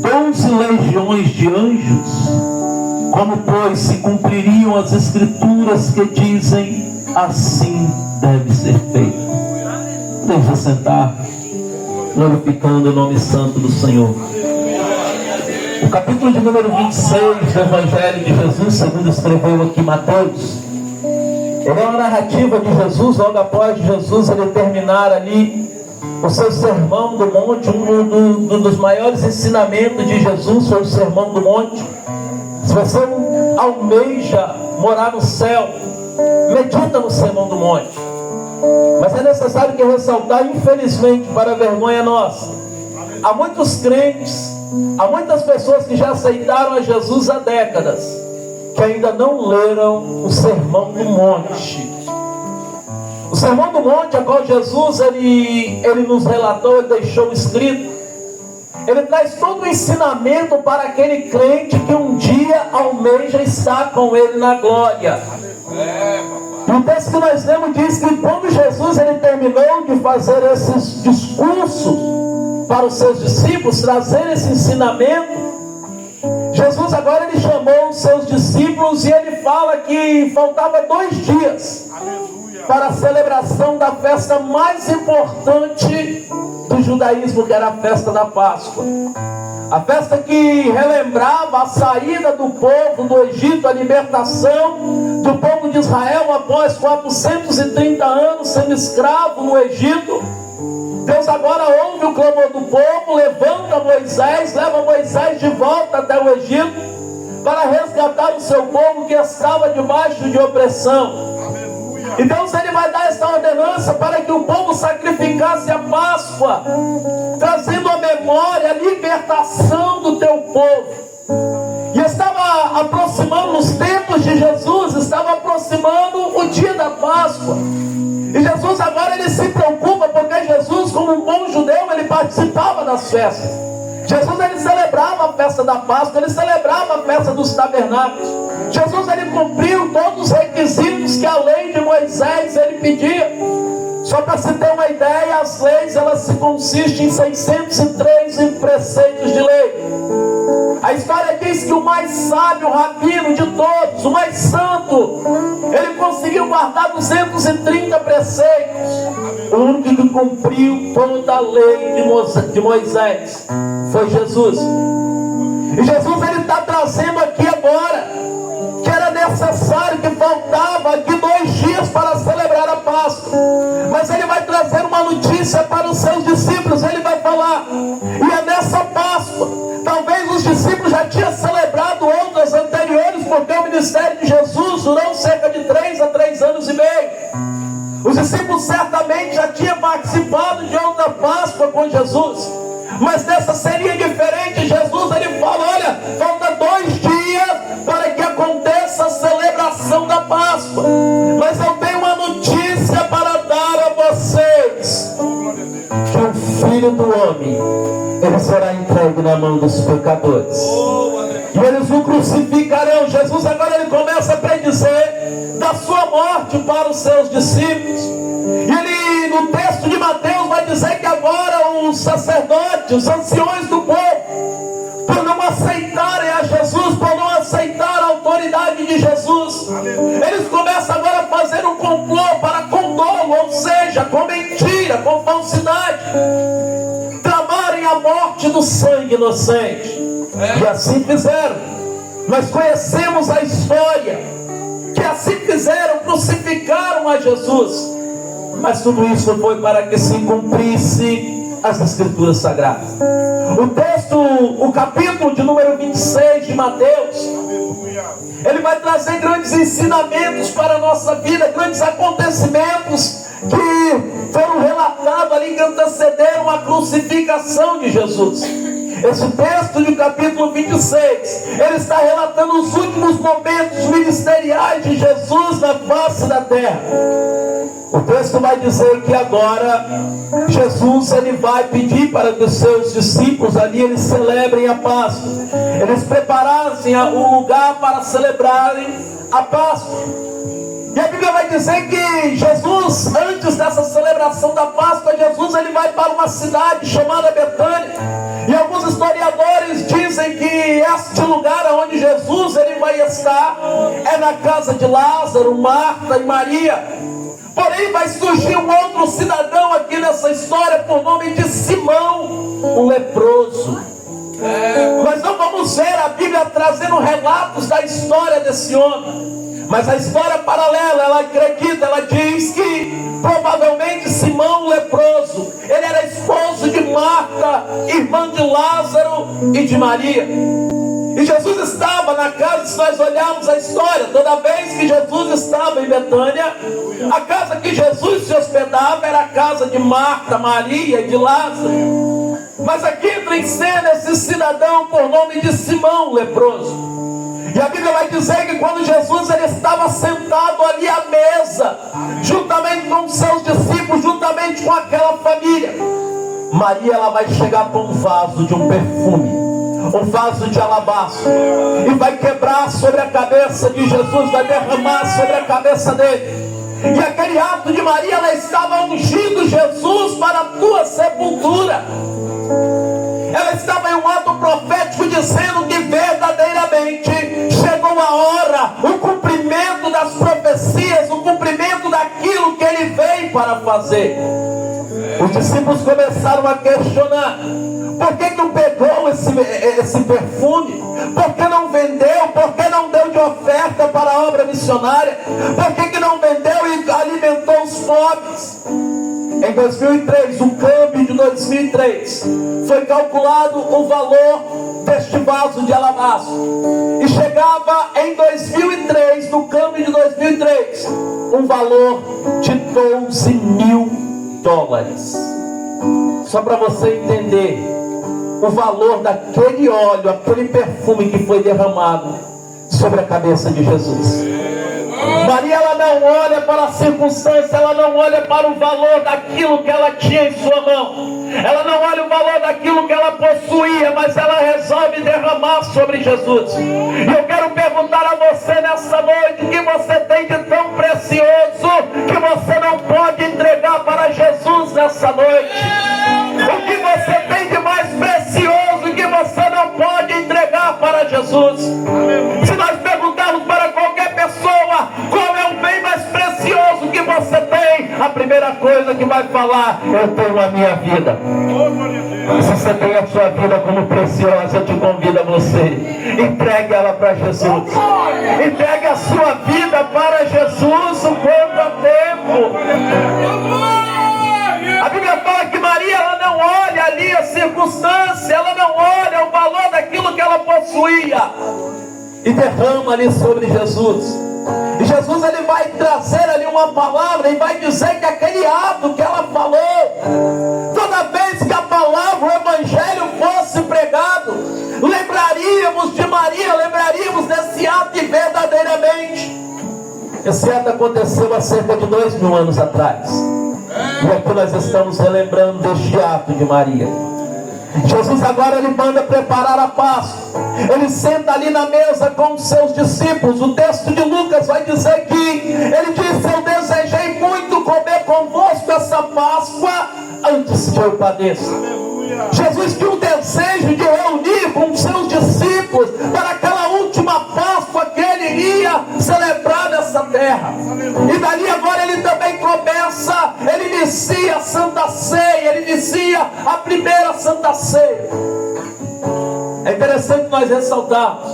H: 12 legiões de anjos? Como, pois, se cumpririam as Escrituras que dizem: assim deve ser feito? Deixa sentar, glorificando o nome santo do Senhor. O capítulo de número 26 do Evangelho de Jesus, segundo escreveu aqui Mateus, ele é uma narrativa de Jesus, logo após Jesus ele terminar ali o seu sermão do monte. Um dos maiores ensinamentos de Jesus foi o sermão do monte. Se você almeja morar no céu, medita no sermão do monte. Mas é necessário que ressaltar, infelizmente, para a vergonha nossa, há muitos crentes, há muitas pessoas que já aceitaram a Jesus há décadas, que ainda não leram o Sermão do Monte. O Sermão do Monte, a qual Jesus ele nos relatou, ele deixou escrito, ele traz todo o ensinamento para aquele crente que um dia almeja estar com ele na glória. E o texto que nós lemos diz que quando Jesus ele terminou de fazer esses discursos para os seus discípulos, trazer esse ensinamento, Jesus agora ele chamou os seus discípulos e ele fala que faltava 2 dias para a celebração da festa mais importante do judaísmo, que era a festa da Páscoa. A festa que relembrava a saída do povo do Egito, a libertação do povo de Israel após 430 anos sendo escravo no Egito. Deus agora ouve o clamor do povo, levanta Moisés, leva Moisés de volta até o Egito para resgatar o seu povo que estava debaixo de opressão. E Deus ele vai dar essa ordenança para que o povo sacrificasse a Páscoa, trazendo a memória, a libertação do teu povo. E estava aproximando os tempos de Jesus, estava aproximando o dia da Páscoa. E Jesus agora ele se preocupa, porque Jesus, como um bom judeu, ele participava das festas. Jesus ele celebrava a festa da Páscoa, ele celebrava a festa dos tabernáculos. Jesus ele cumpriu todos os requisitos que a lei de Moisés ele pedia. Só para se ter uma ideia, as leis elas consistem em 603 preceitos de lei. A história diz que o mais sábio, o rabino de todos, o mais santo, ele conseguiu guardar 230 preceitos. O único que cumpriu toda a lei de Moisés foi Jesus. E Jesus ele está trazendo aqui agora que era necessário, que faltava aqui 2 dias para celebrar a Páscoa. Mas ele vai trazer uma notícia para os seus discípulos. Ele vai falar, e é nessa Páscoa, talvez os discípulos já tinham celebrado outras anteriores, porque o ministério de Jesus durou cerca de 3 a 3 anos e meio. Os discípulos certamente já tinham participado de outra Páscoa com Jesus, mas dessa seria diferente. Jesus ele fala, olha, falta 2 dias para que aconteça a celebração da Páscoa, mas eu tenho uma notícia para dar a vocês, que o Filho do Homem ele será entregue na mão dos pecadores, e eles o crucificarão. Jesus agora ele começa a predizer da sua morte para os seus discípulos. E ele, no texto de Mateus, vai dizer que agora os sacerdotes, os anciões do povo, por não aceitarem a Jesus, por não aceitar a autoridade de Jesus, eles começam agora a fazer um complô para com dolo, ou seja, com mentira, com falsidade, tramarem a morte do sangue inocente. E assim fizeram. Nós conhecemos a história, que assim fizeram, crucificaram a Jesus. Mas tudo isso foi para que se cumprisse as Escrituras Sagradas. O texto, o capítulo de número 26 de Mateus, ele vai trazer grandes ensinamentos para a nossa vida, grandes acontecimentos que foram relatados ali, que antecederam a crucificação de Jesus. Esse texto de capítulo 26, ele está relatando os últimos momentos ministeriais de Jesus na face da terra. O texto vai dizer que agora Jesus ele vai pedir para que os seus discípulos ali eles celebrem a Páscoa. Eles preparassem o lugar para celebrarem a Páscoa. E a Bíblia vai dizer que Jesus, antes dessa celebração da Páscoa, Jesus ele vai para uma cidade chamada Betânia. E alguns historiadores dizem que este lugar onde Jesus ele vai estar é na casa de Lázaro, Marta e Maria. Porém vai surgir um outro cidadão aqui nessa história por nome de Simão, um leproso. Nós não vamos ver a Bíblia trazendo relatos da história desse homem. Mas a história paralela, ela acredita, ela diz que provavelmente Simão, o leproso, ele era esposo de Marta, irmã de Lázaro e de Maria. E Jesus estava na casa, se nós olharmos a história, toda vez que Jesus estava em Betânia, a casa que Jesus se hospedava era a casa de Marta, Maria e de Lázaro. Mas aqui entra em cena esse cidadão por nome de Simão, o leproso. E a Bíblia vai dizer que quando Jesus ele estava sentado ali à mesa, juntamente com os seus discípulos, juntamente com aquela família, Maria ela vai chegar com um vaso de um perfume, um vaso de alabastro, e vai quebrar sobre a cabeça de Jesus, vai derramar sobre a cabeça dele. E aquele ato de Maria, ela estava ungindo Jesus para a tua sepultura. Ela estava em um ato profético dizendo que verdadeiramente chegou a hora, o cumprimento das profecias, o cumprimento daquilo que ele veio para fazer. Os discípulos começaram a questionar: por que não pegou esse perfume? Por que não vendeu? Por que não deu de oferta para a obra missionária? Por que não vendeu e alimentou os pobres? Em 2003, o câmbio de 2003, foi calculado o valor deste vaso de alabastro. E chegava em 2003, no câmbio de 2003, um valor de $12.000. Só para você entender o valor daquele óleo, aquele perfume que foi derramado sobre a cabeça de Jesus. Maria ela não olha para a circunstância, ela não olha para o valor daquilo que ela tinha em sua mão, ela não olha o valor daquilo que ela possuía, mas ela resolve derramar sobre Jesus. E eu quero perguntar a você nessa noite: o que você tem de tão precioso que você não pode entregar para Jesus nessa noite? O que você tem de mais precioso que você não pode entregar para Jesus? Se nós perguntarmos para qualquer pessoa qual é o bem mais precioso que você tem, a primeira coisa que vai falar: eu tenho a minha vida. Se você tem a sua vida como preciosa, eu te convido a você, entregue ela para Jesus. Entregue a sua vida para Jesus o quanto há tempo. A Bíblia fala que Maria ela não olha ali a circunstância, ela não olha o valor daquilo que ela possuía, e derrama ali sobre Jesus. E Jesus ele vai trazer ali uma palavra e vai dizer que aquele ato que ela falou, toda vez que a palavra, o evangelho fosse pregado, lembraríamos de Maria, lembraríamos desse ato. E verdadeiramente esse ato aconteceu há cerca de 2.000 anos atrás, e aqui nós estamos relembrando deste ato de Maria. Jesus agora ele manda preparar a Páscoa. Ele senta ali na mesa com os seus discípulos. O texto de Lucas vai dizer que ele disse: eu desejei muito comer convosco essa Páscoa antes que eu padeça. Jesus tinha um desejo de reunir com os seus discípulos para aquela última Páscoa que ele iria celebrar nessa terra. E dali agora ele também começa, ele inicia a Santa Ceia, ele inicia a primeira Santa Ceia. É interessante nós ressaltarmos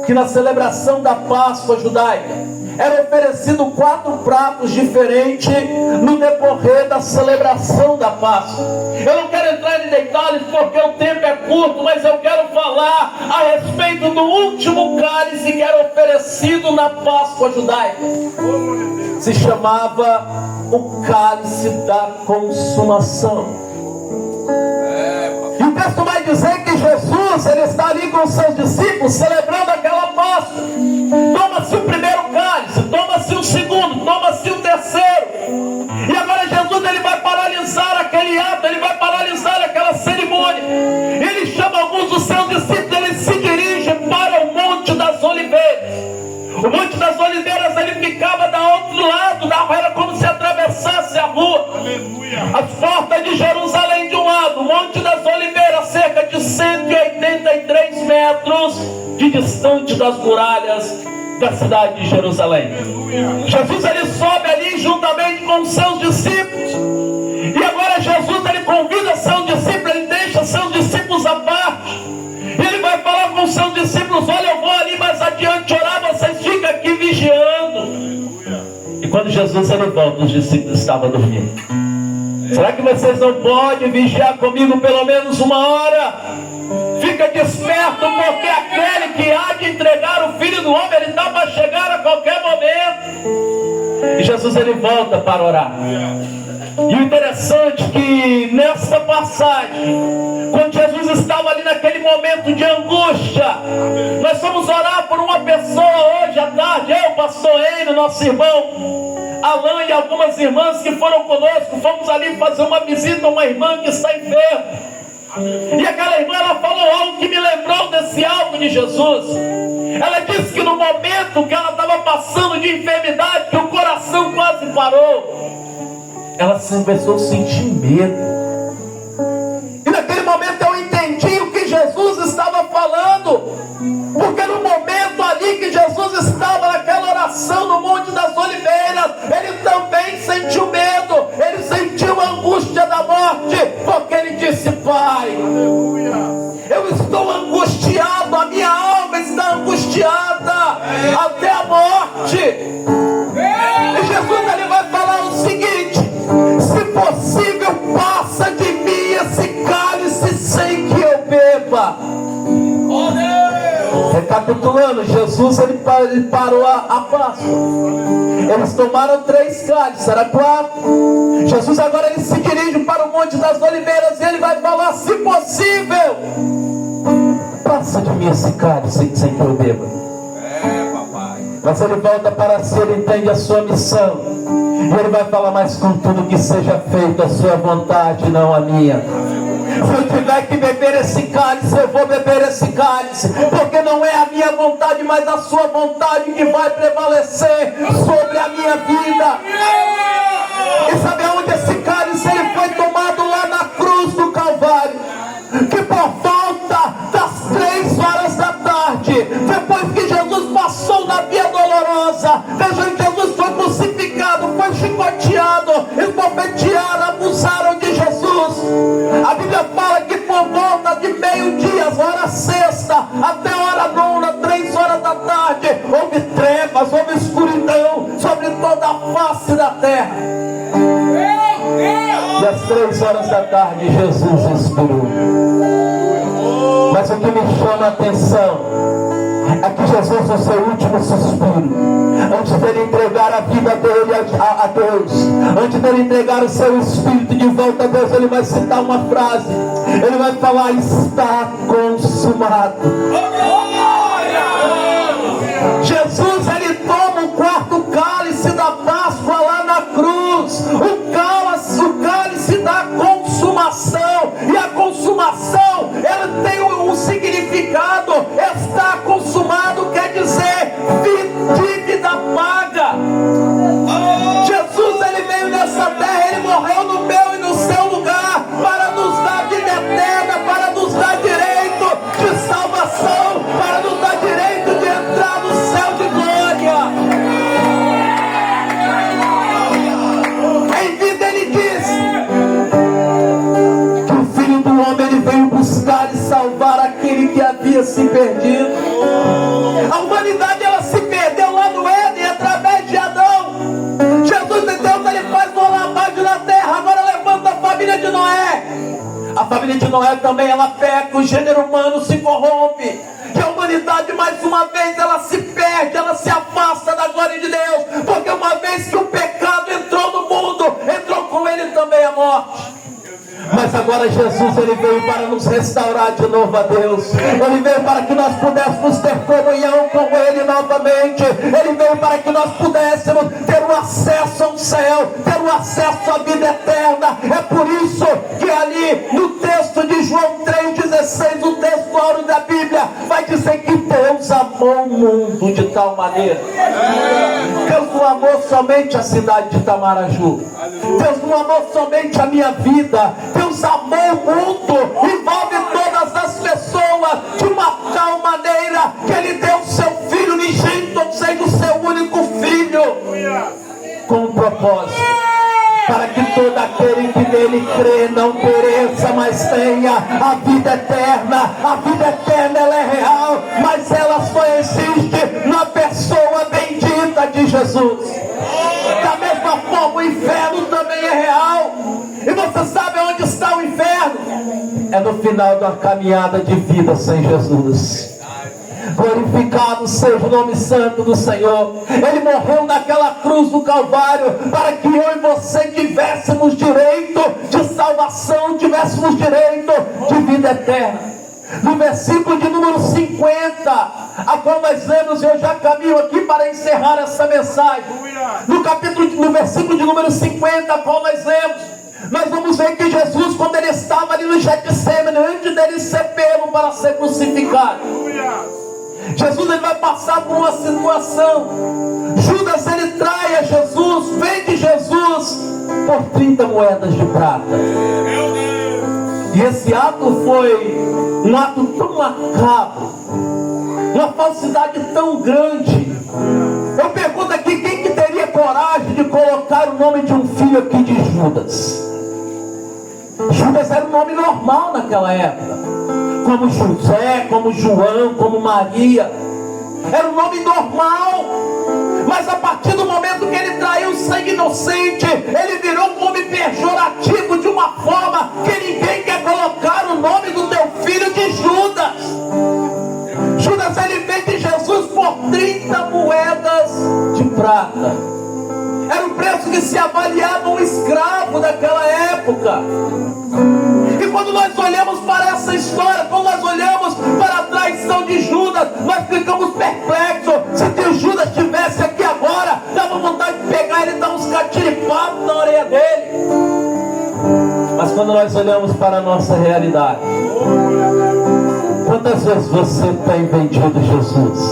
H: que na celebração da Páscoa judaica, era oferecido 4 pratos diferentes no decorrer da celebração da Páscoa. Eu não quero entrar em detalhes porque o tempo é curto, mas eu quero falar a respeito do último cálice que era oferecido na Páscoa judaica. Se chamava o cálice da consumação. E o texto vai dizer que Jesus, ele está ali com os seus discípulos celebrando aquela Páscoa. Toma-se o primeiro cálice, toma-se o segundo, toma-se o terceiro. E agora Jesus, ele vai paralisar aquele ato, ele vai paralisar aquela cerimônia. Ele chama alguns dos seus discípulos, ele se dirige para o Monte das Oliveiras. O Monte das Oliveiras, ele ficava do outro lado da rua, era como se atravessasse a rua. Aleluia. As portas de Jerusalém de um lado, o Monte das Oliveiras, cerca de 183 metros de distante das muralhas da cidade de Jerusalém. Aleluia. Jesus, ele sobe ali juntamente com os seus discípulos. E agora Jesus, ele convida seus discípulos, ele deixa seus discípulos à parte. Ele vai falar com os seus discípulos: olha, eu vou ali mais adiante orar, vocês ficam aqui vigiando. E quando Jesus ele volta, os discípulos estavam dormindo. Será que vocês não podem vigiar comigo pelo menos 1 hora? Fica desperto, porque aquele que há de entregar o Filho do Homem, ele está para chegar a qualquer momento. E Jesus ele volta para orar. E o interessante é que nessa passagem, quando Jesus estava ali naquele momento de angústia, nós fomos orar por uma pessoa hoje à tarde, eu, pastor Eino, nosso irmão Alain e algumas irmãs que foram conosco, fomos ali fazer uma visita a uma irmã que está enferma. E aquela irmã, ela falou algo que me lembrou desse algo de Jesus. Ela disse que no momento que ela estava passando de enfermidade, que o coração quase parou, ela começou a sentir medo. E naquele momento eu entendi o que Jesus estava falando. Porque no momento ali que Jesus estava naquela oração no Monte das Oliveiras, ele também sentiu medo. Ele sentiu a angústia da morte. Porque ele disse: Pai, eu estou angustiado, a minha alma está angustiada até a morte. E Jesus ele vai falar o seguinte: se possível, passa de mim esse cálice sem que eu beba. Recapitulando, Jesus ele parou a Páscoa. Eles tomaram 3 cálices, era 4. Jesus agora ele se dirige para o Monte das Oliveiras e ele vai falar: se possível, passa de mim esse cálice sem que eu beba. Mas ele volta para si, ele entende a sua missão. E ele vai falar: mas contudo que seja feita a sua vontade, não a minha. Se eu tiver que beber esse cálice, eu vou beber esse cálice. Porque não é a minha vontade, mas a sua vontade que vai prevalecer sobre a minha vida. E sabe aonde esse cálice ele foi tomado? Lá na cruz do Calvário. Que por volta das 3 horas da tarde, depois que Jesus passou na via dolorosa, veja que Jesus foi crucificado, foi chicoteado, esbofetearam, abusaram de Jesus. A Bíblia fala que por volta de meio-dia, hora sexta, até a hora nona, 3 horas da tarde, houve trevas, houve escuridão sobre toda a face da terra. E às 3 horas da tarde Jesus expirou. Mas o que me chama a atenção é que Jesus, no seu último suspiro, antes dele entregar a vida dele a Deus, antes dele entregar o seu espírito de volta a Deus, ele vai citar uma frase. Ele vai falar: está consumado. Jesus ele toma o 4º cálice da Páscoa lá na cruz, o cálice da consumação. E a consumação ela tem um significado. Está consumado quer dizer dívida paga. Jesus ele veio nessa terra, ele morreu no meu e no seu lugar para nos dar vida eterna, para nos dar direito de salvação, para nos dar direito de entrar no céu de glória. Em vida ele disse que o Filho do Homem ele veio buscar e salvar aquele que havia se perdido. A humanidade ela se perdeu lá no Éden através família de Noé também, ela peca, o gênero humano se corrompe. E a humanidade, mais uma vez, ela se perde, ela se afasta da glória de Deus. Porque uma vez que o pecado entrou no mundo, entrou com ele também a morte. Mas agora Jesus, ele veio para nos restaurar de novo a Deus. Ele veio para que nós pudéssemos ter comunhão com ele novamente. Ele veio para que nós pudéssemos ter um acesso ao céu, ter um acesso à vida eterna. É por isso que ali no texto de João 3,16, o texto áureo da Bíblia, vai dizer que Deus amou o mundo de tal maneira. Deus não amou somente a cidade de Itamaraju. Deus não amou somente a minha vida. Deus amou o mundo, envolve todas as pessoas de uma tal maneira que Ele deu o seu Filho unigênito, ou seja, o seu único Filho, com um propósito, para que todo aquele que nele crê não pereça, mas tenha a vida eterna. A vida eterna, ela é real, mas ela só existe na pessoa bendita de Jesus. Da mesma forma, o inferno também é real. E você sabe onde está o inferno? É no final da caminhada de vida sem Jesus. Glorificado seja o nome santo do Senhor. Ele morreu naquela cruz do Calvário para que eu e você tivéssemos direito de salvação, tivéssemos direito de vida eterna. No versículo de número 50, a qual nós lemos, eu já caminho aqui para encerrar essa mensagem. No versículo de número 50, a qual nós lemos, nós vamos ver que Jesus, quando ele estava ali no Getsemane, antes dele ser pego para ser crucificado, Jesus, ele vai passar por uma situação. Judas, ele trai a Jesus, vende Jesus por 30 moedas de prata. E esse ato foi um ato tão macabro, uma falsidade tão grande. Eu pergunto aqui, quem que teria coragem de colocar o nome de um filho aqui de Judas? Judas era um nome normal naquela época, como José, como João, como Maria. Era um nome normal. Mas a partir do momento que ele traiu o sangue inocente, ele virou um nome pejorativo de uma forma que ninguém quer colocar o nome do teu filho de Judas. Judas, ele vende Jesus por 30 moedas de prata. Era o preço que se avaliava um escravo daquela época. E quando nós olhamos para essa história, quando nós olhamos para a traição de Judas, nós ficamos perplexos. Se Judas estivesse aqui agora, dava vontade de pegar ele e dar uns catiripatos na orelha dele. Mas quando nós olhamos para a nossa realidade, quantas vezes você tem vendido Jesus?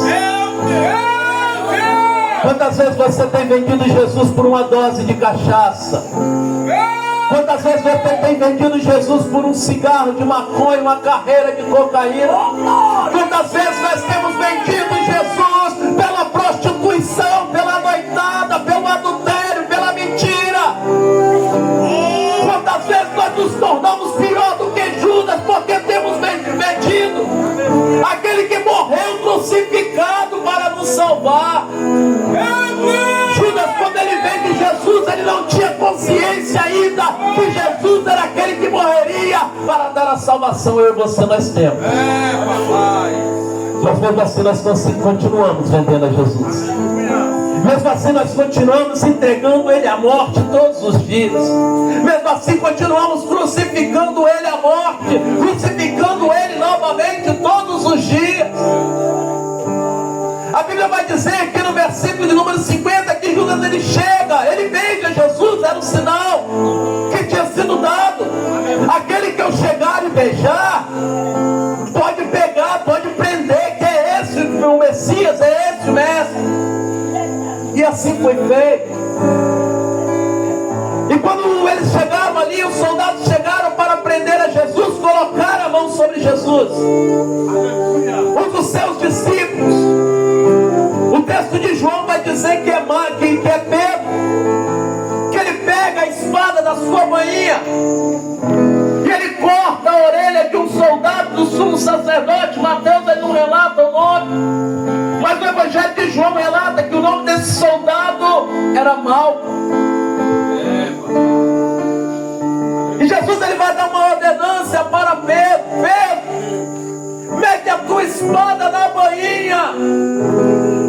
H: Quantas vezes você tem vendido Jesus por uma dose de cachaça? Quantas vezes você tem vendido Jesus por um cigarro de maconha, uma carreira de cocaína? Quantas vezes nós temos vendido Jesus pela prostituição, pela noitada, pelo adultério, pela mentira? Quantas vezes nós nos tornamos pior do que Judas porque temos vendido aquele que morreu crucificado para nos salvar? Judas, quando ele vende Jesus, ele não tinha consciência ainda que Jesus era aquele que morreria para dar a salvação. Eu e você nós temos. Mas mesmo assim nós continuamos vendendo a Jesus. Mesmo assim nós continuamos entregando ele à morte todos os dias. Mesmo assim continuamos crucificando ele à morte, crucificando ele novamente todos os dias. A Bíblia vai dizer aqui no versículo de número 50 que Judas, ele chega, ele beija Jesus, era um sinal que tinha sido dado. Aquele que eu chegar e beijar, pode pegar, pode prender, que é esse o Messias, é esse o Mestre. E assim foi feito. E quando eles chegaram ali, os soldados chegaram para prender a Jesus, colocaram a mão sobre Jesus. Um dos seus discípulos, o texto de João vai dizer que é Pedro, que ele pega a espada da sua manhinha e ele corta a orelha de um soldado do sumo sacerdote. Mateus, ele não relata o nome, mas o Evangelho de João relata que o nome desse soldado era Malco. E Jesus, ele vai dar uma ordenância para
J: espada na bainha,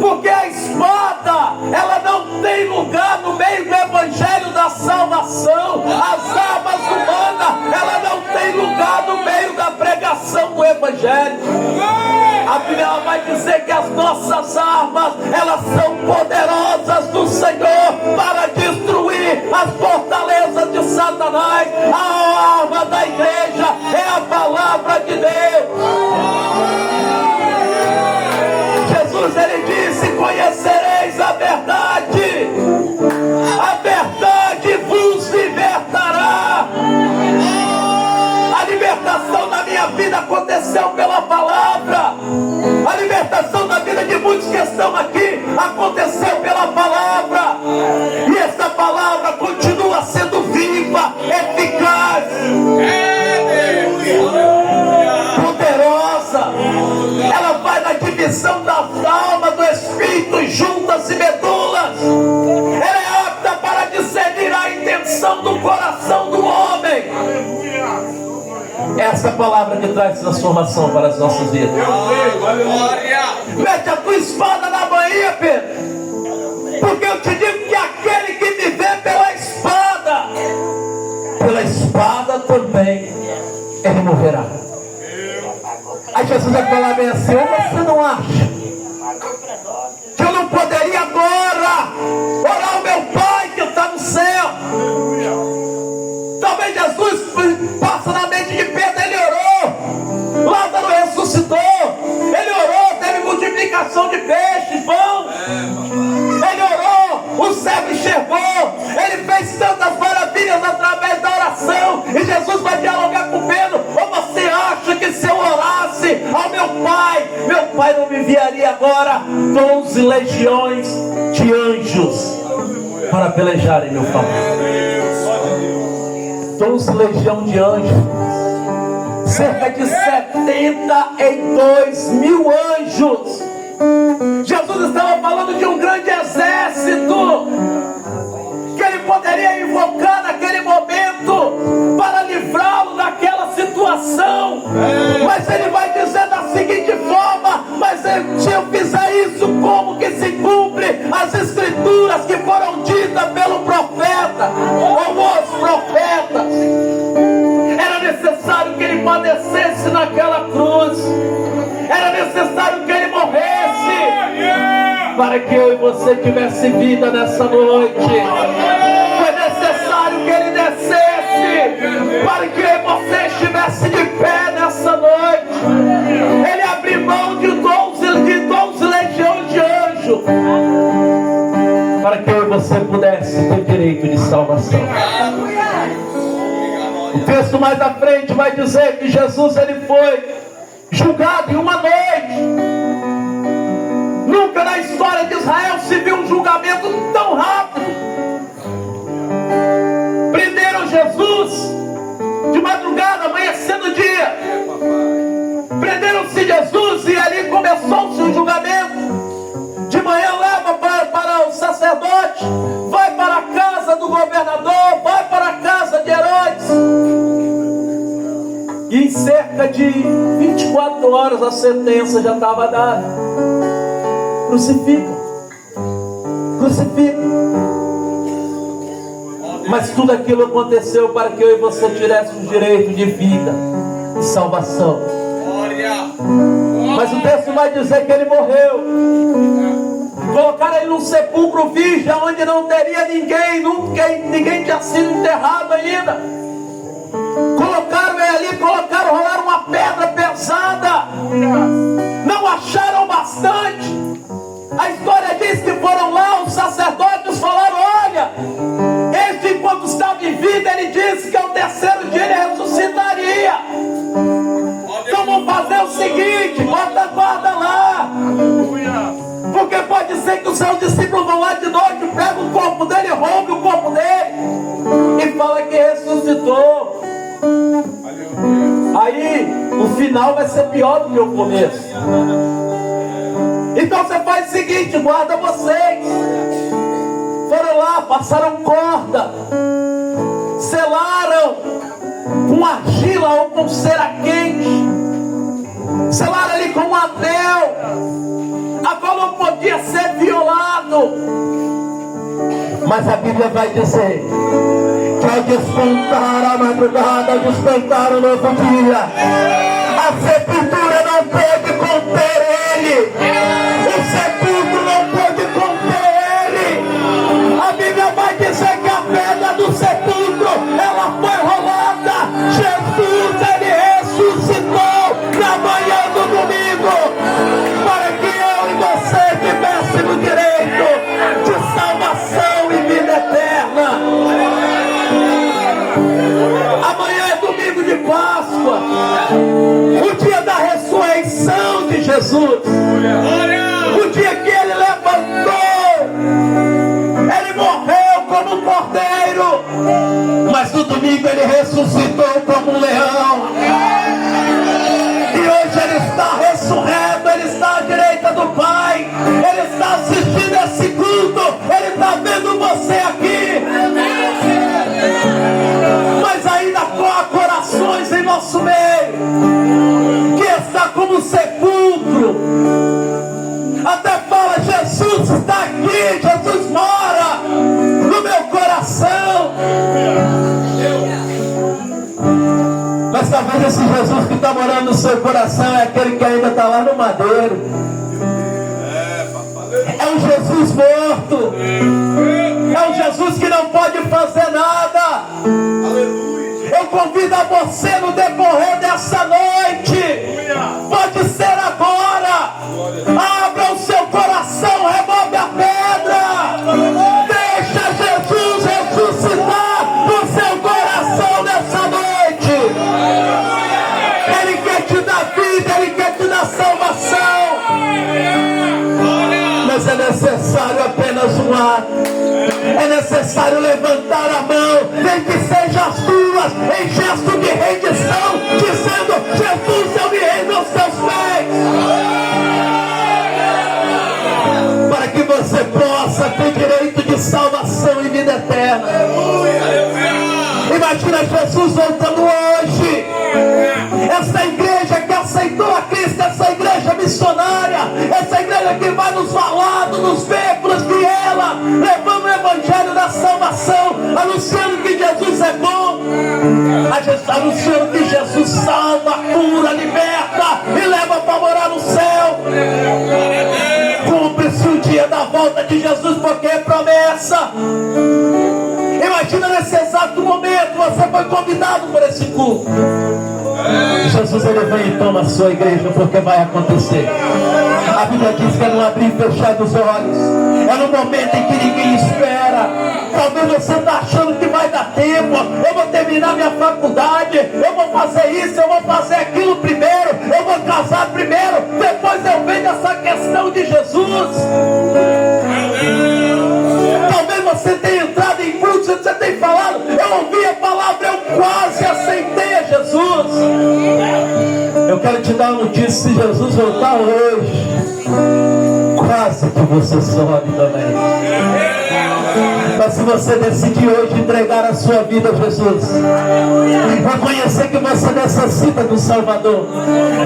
J: porque a espada, ela não tem lugar no meio do evangelho da salvação. As armas humanas, ela não tem lugar no meio da pregação do evangelho. A Bíblia vai dizer que as nossas armas, elas são poderosas do Senhor para destruir as fortalezas de Satanás. A arma da igreja é a palavra de Deus. Jesus, ele disse: conhecereis a verdade vos libertará. A libertação na minha vida aconteceu pela palavra. A libertação da vida de muitos que estão aqui aconteceu pela palavra. E essa palavra continua sendo viva, eficaz, poderosa. Ela vai na divisão da alma, do espírito, juntas e medulas. Ela é apta para discernir a intenção do coração do homem. Essa palavra que traz transformação para as nossas vidas. Mete a tua espada na bainha, Pedro, porque eu te digo que aquele que viver pela espada também ele morrerá. Aí Jesus vai falar bem assim: você não acha que eu não poderia agora orar ao meu Pai que está no céu? Talvez Jesus passa na mente de Pedro. Ele orou, Lázaro ressuscitou, ele orou, teve multiplicação de peixes, pão, ele orou, o cego enxergou, ele fez tantas maravilhas através da oração. E Jesus vai dialogar com Pedro: ou você acha que se eu orasse ao meu Pai não me enviaria agora 12 legiões de anjos para pelejar em meu favor? 12 legiões de anjos, cerca de 72 mil anjos. Jesus estava falando de um grande exército que ele poderia invocar naquele momento para livrá-lo daquela situação. Mas ele vai dizer da seguinte forma: mas se eu fizer isso, como que se cumpre as escrituras que foram ditas pelo profeta ou os profetas? Era necessário que ele padecesse naquela cruz, era necessário que ele morresse para que eu e você tivesse vida nessa noite. Foi necessário que ele descesse para que eu e você estivesse de pé nessa noite. Ele abriu mão de 12 legiões de anjos para que eu e você pudesse ter direito de salvação. O texto mais à frente vai dizer que Jesus, ele foi julgado em uma noite. Nunca na história de Israel se viu um julgamento tão rápido. Prenderam Jesus de madrugada, amanhecendo o dia. Prenderam-se Jesus e ali começou-se o julgamento. De manhã leva para o sacerdote, vai para a casa do governador, vai para a casa de Herodes. E em cerca de 24 horas a sentença já estava dada: crucifica, crucifica. Mas tudo aquilo aconteceu para que eu e você tivéssemos direito de vida e salvação. Mas o texto vai dizer que ele morreu. Colocaram ele num sepulcro virgem, onde não teria ninguém tinha sido enterrado ainda. Colocaram ele ali, rolaram uma pedra pesada. Não acharam bastante. A história diz que foram lá, os sacerdotes falaram: olha, este enquanto estava em vida, ele disse que ao terceiro dia ele ressuscitaria. Então vamos fazer o seguinte: bota a guarda lá, porque pode ser que os seus discípulos vão lá de noite, pegam o corpo dele, roubem o corpo dele e fala que ressuscitou. Aí o final vai ser pior do que o começo. Então você faz o seguinte: guarda vocês. Foram lá, passaram corda, selaram com argila ou com cera quente, selaram ali com um anel, a qual não podia ser violado.
H: Mas a Bíblia vai dizer que ao despontar a madrugada, ao despertar o novo dia, a sepultura não pôde conter ele. O sepulcro não pôde conter ele. A Bíblia vai dizer que a pedra do sepulcro, ela foi rolada. Jesus, ele ressuscitou na manhã do domingo, para que eu e você tivéssemos direito de salvação e vida eterna. Amanhã é domingo de Páscoa, o dia da ressurreição de Jesus, o dia que ele levantou. Ele morreu como um cordeiro, mas no domingo ele ressuscitou como um leão. E hoje ele está ressurreto, ele está à direita do Pai, ele está assistindo esse culto, ele está vendo você aqui. Mas ainda há corações em nosso meio que está como sepulcro. Até fala: Jesus está aqui, Jesus mora no meu coração. Mas talvez esse Jesus que está morando no seu coração é aquele que ainda está lá no madeiro. É um Jesus morto. É um Jesus que não pode fazer nada. Eu convido a você no decorrer dessa noite. Pode ser agora. Abra o seu coração, remove a pedra. Deixa Jesus ressuscitar no seu coração nessa noite. Ele quer te dar vida, ele quer te dar salvação. Mas é necessário apenas um ato. É necessário levantar a mão, nem que seja as tuas, em gesto de rendição, dizendo: Jesus, eu me rendo aos teus pés. Para que você possa ter direito de salvação e vida eterna. Imagina Jesus voltando hoje. Essa igreja que aceitou a Cristo, essa igreja missionária, essa igreja que vai nos falados, nos becos de ela, levando o evangelho da salvação, anunciando que Jesus é bom, anunciando que Jesus salva, cura, liberta e leva para morar no céu. Cumpre-se o dia da volta de Jesus, porque é promessa. Imagina nesse exato momento, você foi convidado por esse culto. Jesus, ele vem e toma a sua igreja, porque vai acontecer. A Bíblia diz que é no abrir e fechar dos olhos, é no momento em que ninguém espera. Talvez você está achando que vai dar tempo. Eu vou terminar minha faculdade, eu vou fazer isso, eu vou fazer aquilo primeiro, eu vou casar primeiro, depois eu venho essa questão de Jesus. Talvez você tenha entrado em cultos, você tem falado: eu ouvi a palavra, eu quase aceitei a Jesus. Eu quero te dar uma notícia: se Jesus voltar hoje, quase que você sobe também. Mas se você decidir hoje entregar a sua vida a Jesus, reconhecer que você necessita do Salvador,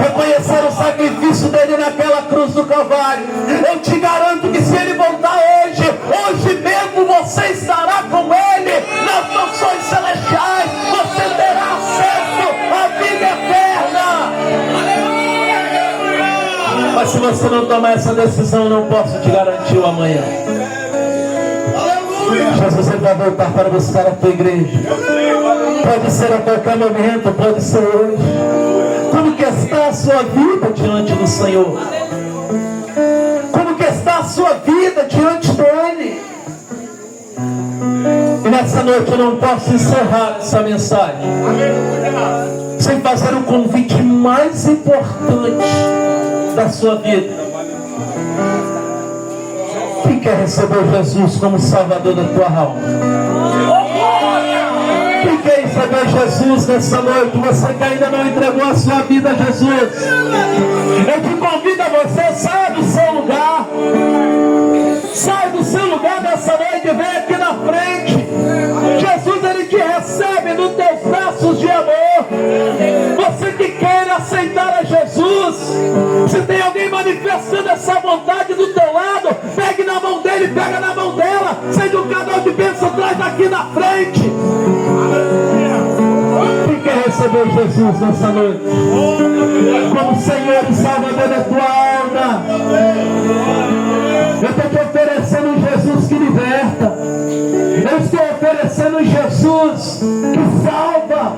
H: reconhecer o sacrifício dele naquela cruz do Calvário, eu te garanto que se ele voltar hoje, hoje mesmo você estará com ele nas mansões celestiais. Você terá acesso à vida eterna. Mas se você não tomar essa decisão, eu não posso te garantir o amanhã. Jesus, ele vai voltar para buscar a tua igreja. Pode ser a qualquer momento, pode ser hoje. Como que está a sua vida diante do Senhor? Como que está a sua vida diante dele? E nessa noite eu não posso encerrar essa mensagem sem fazer o convite mais importante da sua vida. Quem quer receber Jesus como Salvador da tua alma? Quem quer receber Jesus nessa noite? Você que ainda não entregou a sua vida a Jesus, eu te convido a você: saia do seu lugar. Sai do seu lugar nessa noite e vem aqui na frente. Jesus, ele te recebe nos teus braços de amor. Você que quer aceitar a Jesus,
J: manifestando essa vontade do teu lado, pegue na mão dele, pega na mão dela, seja um canal de bênção, traz aqui na frente. Quem quer receber Jesus nessa noite como Senhor e Salvador da tua alma? Eu estou te oferecendo um Jesus que liberta. Eu estou oferecendo um Jesus que salva,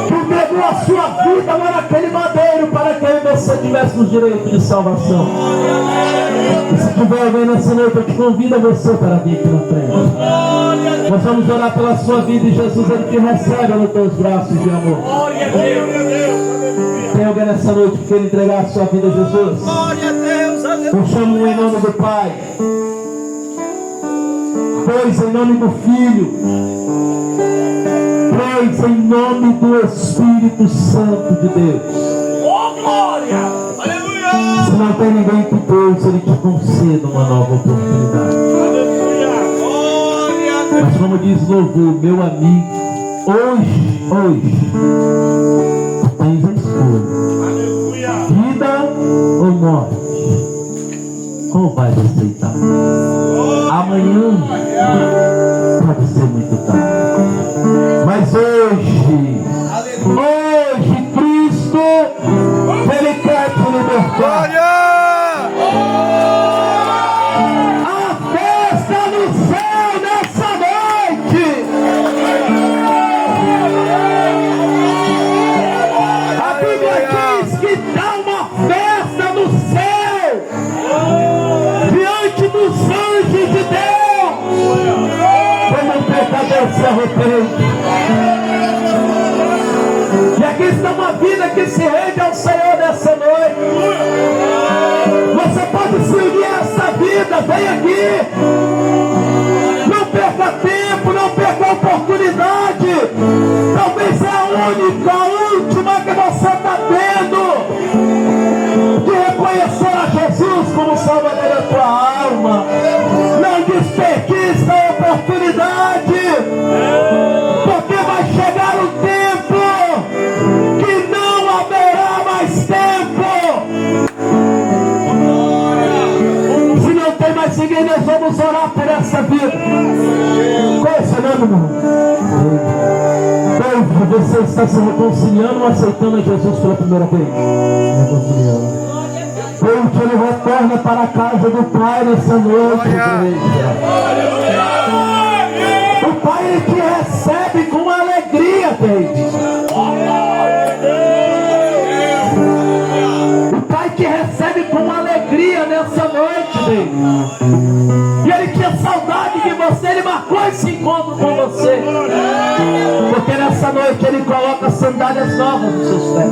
J: que entregou a sua vida lá naquele madeiro para que eu e você tivéssemos direito de salvação. E se tiver alguém nessa noite, eu te convido a você para vir aqui na frente. Nós vamos orar pela sua vida e Jesus, Ele te recebe nos teus braços de amor. Tem alguém nessa noite que quer entregar a sua vida a Jesus? Eu chamo em nome do Pai, dois em nome do Filho, três em nome do Espírito Santo de Deus.
G: Oh, glória! Aleluia!
J: Se não tem ninguém que Deus, Ele te conceda uma nova oportunidade.
G: Aleluia! Glória!
J: Mas como diz louvor, meu amigo, hoje, tu tens a escolha.
G: Aleluia!
J: Vida ou morte? Qual vai aceitar? Amanhã pode ser muito tarde. Mas hoje Cristo, Ele quer te libertar. A festa no céu nessa noite. A Bíblia diz que dá uma festa no céu diante dos anjos de Deus, quando um pecador se arrepende. E aqui está uma vida que se rende ao Senhor nessa noite. Você pode se unir a essa vida, vem aqui. Não perca tempo, não perca a oportunidade. Talvez é a única, a última que você está tendo de reconhecer a Jesus como Salvador da tua alma. Não desperdice a oportunidade, porque vai chegar o tempo que não haverá mais tempo. Se não tem mais ninguém, nós vamos orar por essa vida. Qual é o seu nome, irmão? Você está se reconciliando ou aceitando a Jesus pela primeira vez? Reconciliando. Deus, Ele retorna para a casa do Pai nessa noite, igreja. O Pai, Ele te recebe com alegria, Deus. O Pai te recebe com alegria nessa noite, Deus. E Ele tinha saudade de você, Ele marcou esse encontro com você. Porque nessa noite Ele coloca sandálias novas nos seus pés.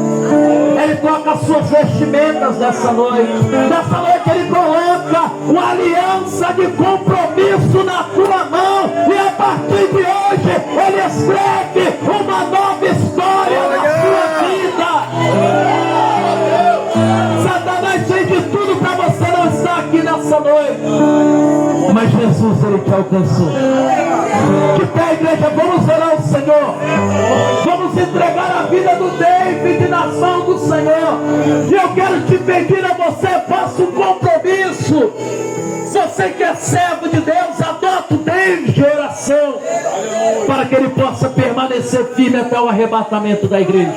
J: Ele toca as suas vestimentas nessa noite. Nessa noite Ele coloca uma aliança de compromisso na tua mão. E a partir de hoje Ele escreve uma nova história na sua vida. Satanás fez de tudo para você não estar aqui nessa noite. Mas Jesus, Ele te alcançou. Que pé, igreja, vamos orar ao Senhor. Vamos entregar a vida do David na mão do Senhor. E eu quero te pedir a você, faça um compromisso. Se você que é servo de Deus, adota o David de oração, para que ele possa permanecer firme até o arrebatamento da igreja.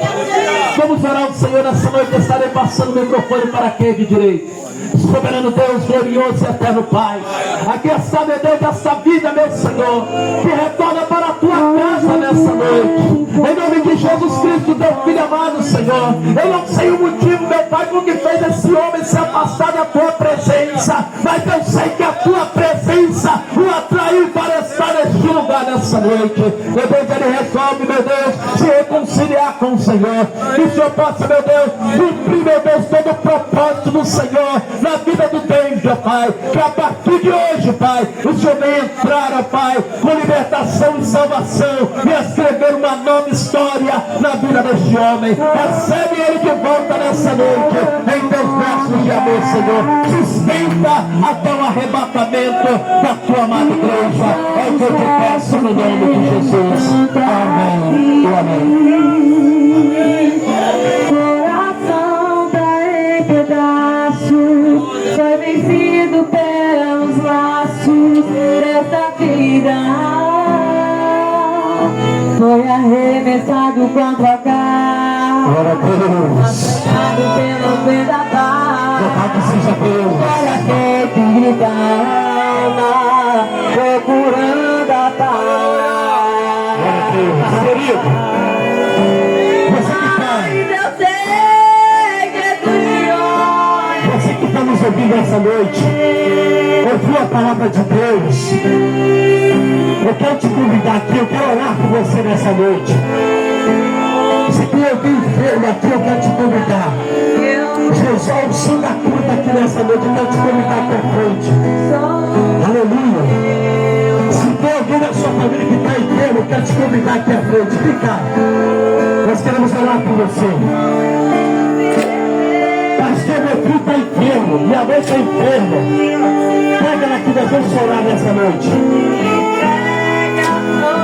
J: Vamos orar ao Senhor nessa noite. Eu estarei passando o microfone para quem de direito. Soberano Deus, glorioso e eterno Pai, aqui está, meu Deus, essa vida, meu Senhor, que retorna para a tua casa nessa noite. Em nome de Jesus Cristo, teu Filho amado, Senhor. Eu não sei o motivo, meu Pai, com que fez esse homem se afastar da tua presença, mas eu sei que a tua presença o atraiu para estar neste lugar nessa noite. Meu Deus, ele resolve, meu Deus, se reconciliar com o Senhor. Que o Senhor possa, meu Deus, cumprir, meu Deus, todo o propósito do Senhor na vida do David, ó Pai. Que a partir de hoje, Pai, o Senhor venha entrar, ó Pai, com libertação e salvação e escrever uma nova história na vida deste homem. Recebe ele de volta nessa noite em teus braços de amor, Senhor. Sustenta até o arrebatamento da tua amada igreja. É o que eu te peço no nome de Jesus. Amém. Amém.
G: Coração tá em pedaços.
K: vencido pelos laços dessa vida. Foi arremessado contra a carne, apanhado pelo vendaval. Olha quem grita alma, procurando a paz.
H: Querido, você que está, você que está nos ouvindo essa noite, ouviu a palavra de Deus, eu quero te convidar aqui, eu quero orar por você nessa noite. Se tem alguém enfermo aqui, eu quero te convidar. Jesus, o som da cura está aqui nessa noite, eu quero te convidar aqui à frente. Aleluia. Se tem alguém da sua família que está enfermo, eu quero te convidar aqui à frente. Vem cá. Nós queremos orar por você. Pastor, meu filho está enfermo, minha mãe está enferma. Pega ela aqui, nós vamos orar nessa noite.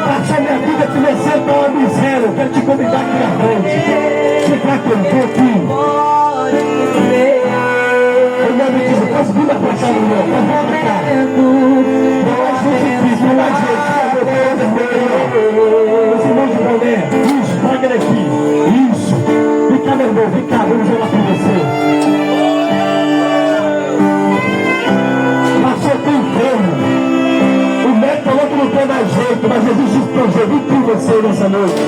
H: Pastor, minha vida financeira está uma miséria, eu quero te convidar aqui à frente. Fica aqui, eu estou aqui. Em nome de Jesus, posso vir para cá, meu irmão? Pode vir para cá. Não é difícil, não é gente. Os irmãos de boné. Isso, traga ele aqui. Isso. Vem cá, meu irmão, vem cá, vamos orar por você. Pastor, estou enfermo. O médico falou que não tem mais jeito, mas existe um projeto. Vem com você nessa noite.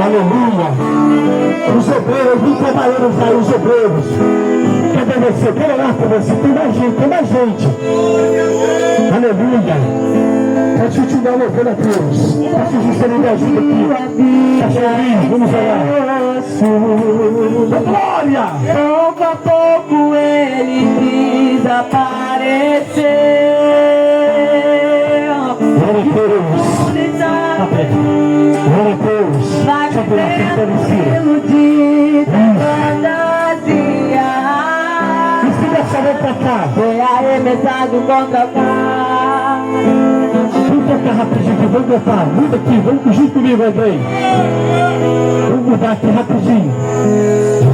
H: Aleluia. Os obreiros, vem trabalhando aí, os obreiros. Cadê você? Quero orar por você. Tem mais gente, tem mais gente. Aleluia. Pode continuar louvando a Deus. Pastor Juscelino, me ajuda aqui. Pastor, vamos orar. Glória!
K: Pouco a pouco ele desapareceu.
H: Glória a Deus. Glória a Deus.
K: Vai pelo de fantasia.
H: Ensina essa mão pra cá.
K: Foi arremessado contra o carro.
H: Vamos tocar rapidinho, vamos botar. Muda aqui, vamos junto comigo, Andrei. Vamos mudar aqui rapidinho.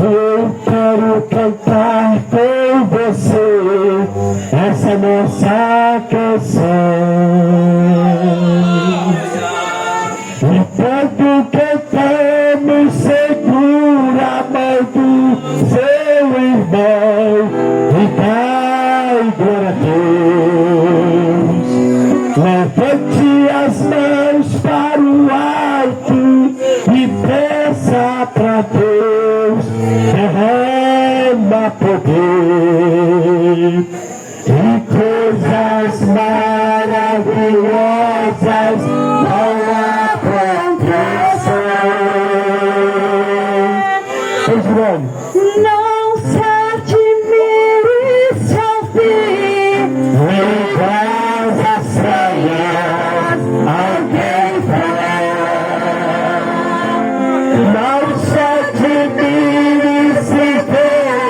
H: Eu quero cantar com você essa nossa canção. E quando cantamos, segura a mão do seu irmão e dai glória a Deus. Levante as mãos para o alto e peça para Deus, derrama poder e coisas maravilhosas não acontecerão.
K: Não se admire se ouvir
H: em casas estranhas alguém falar. Não se admire se ver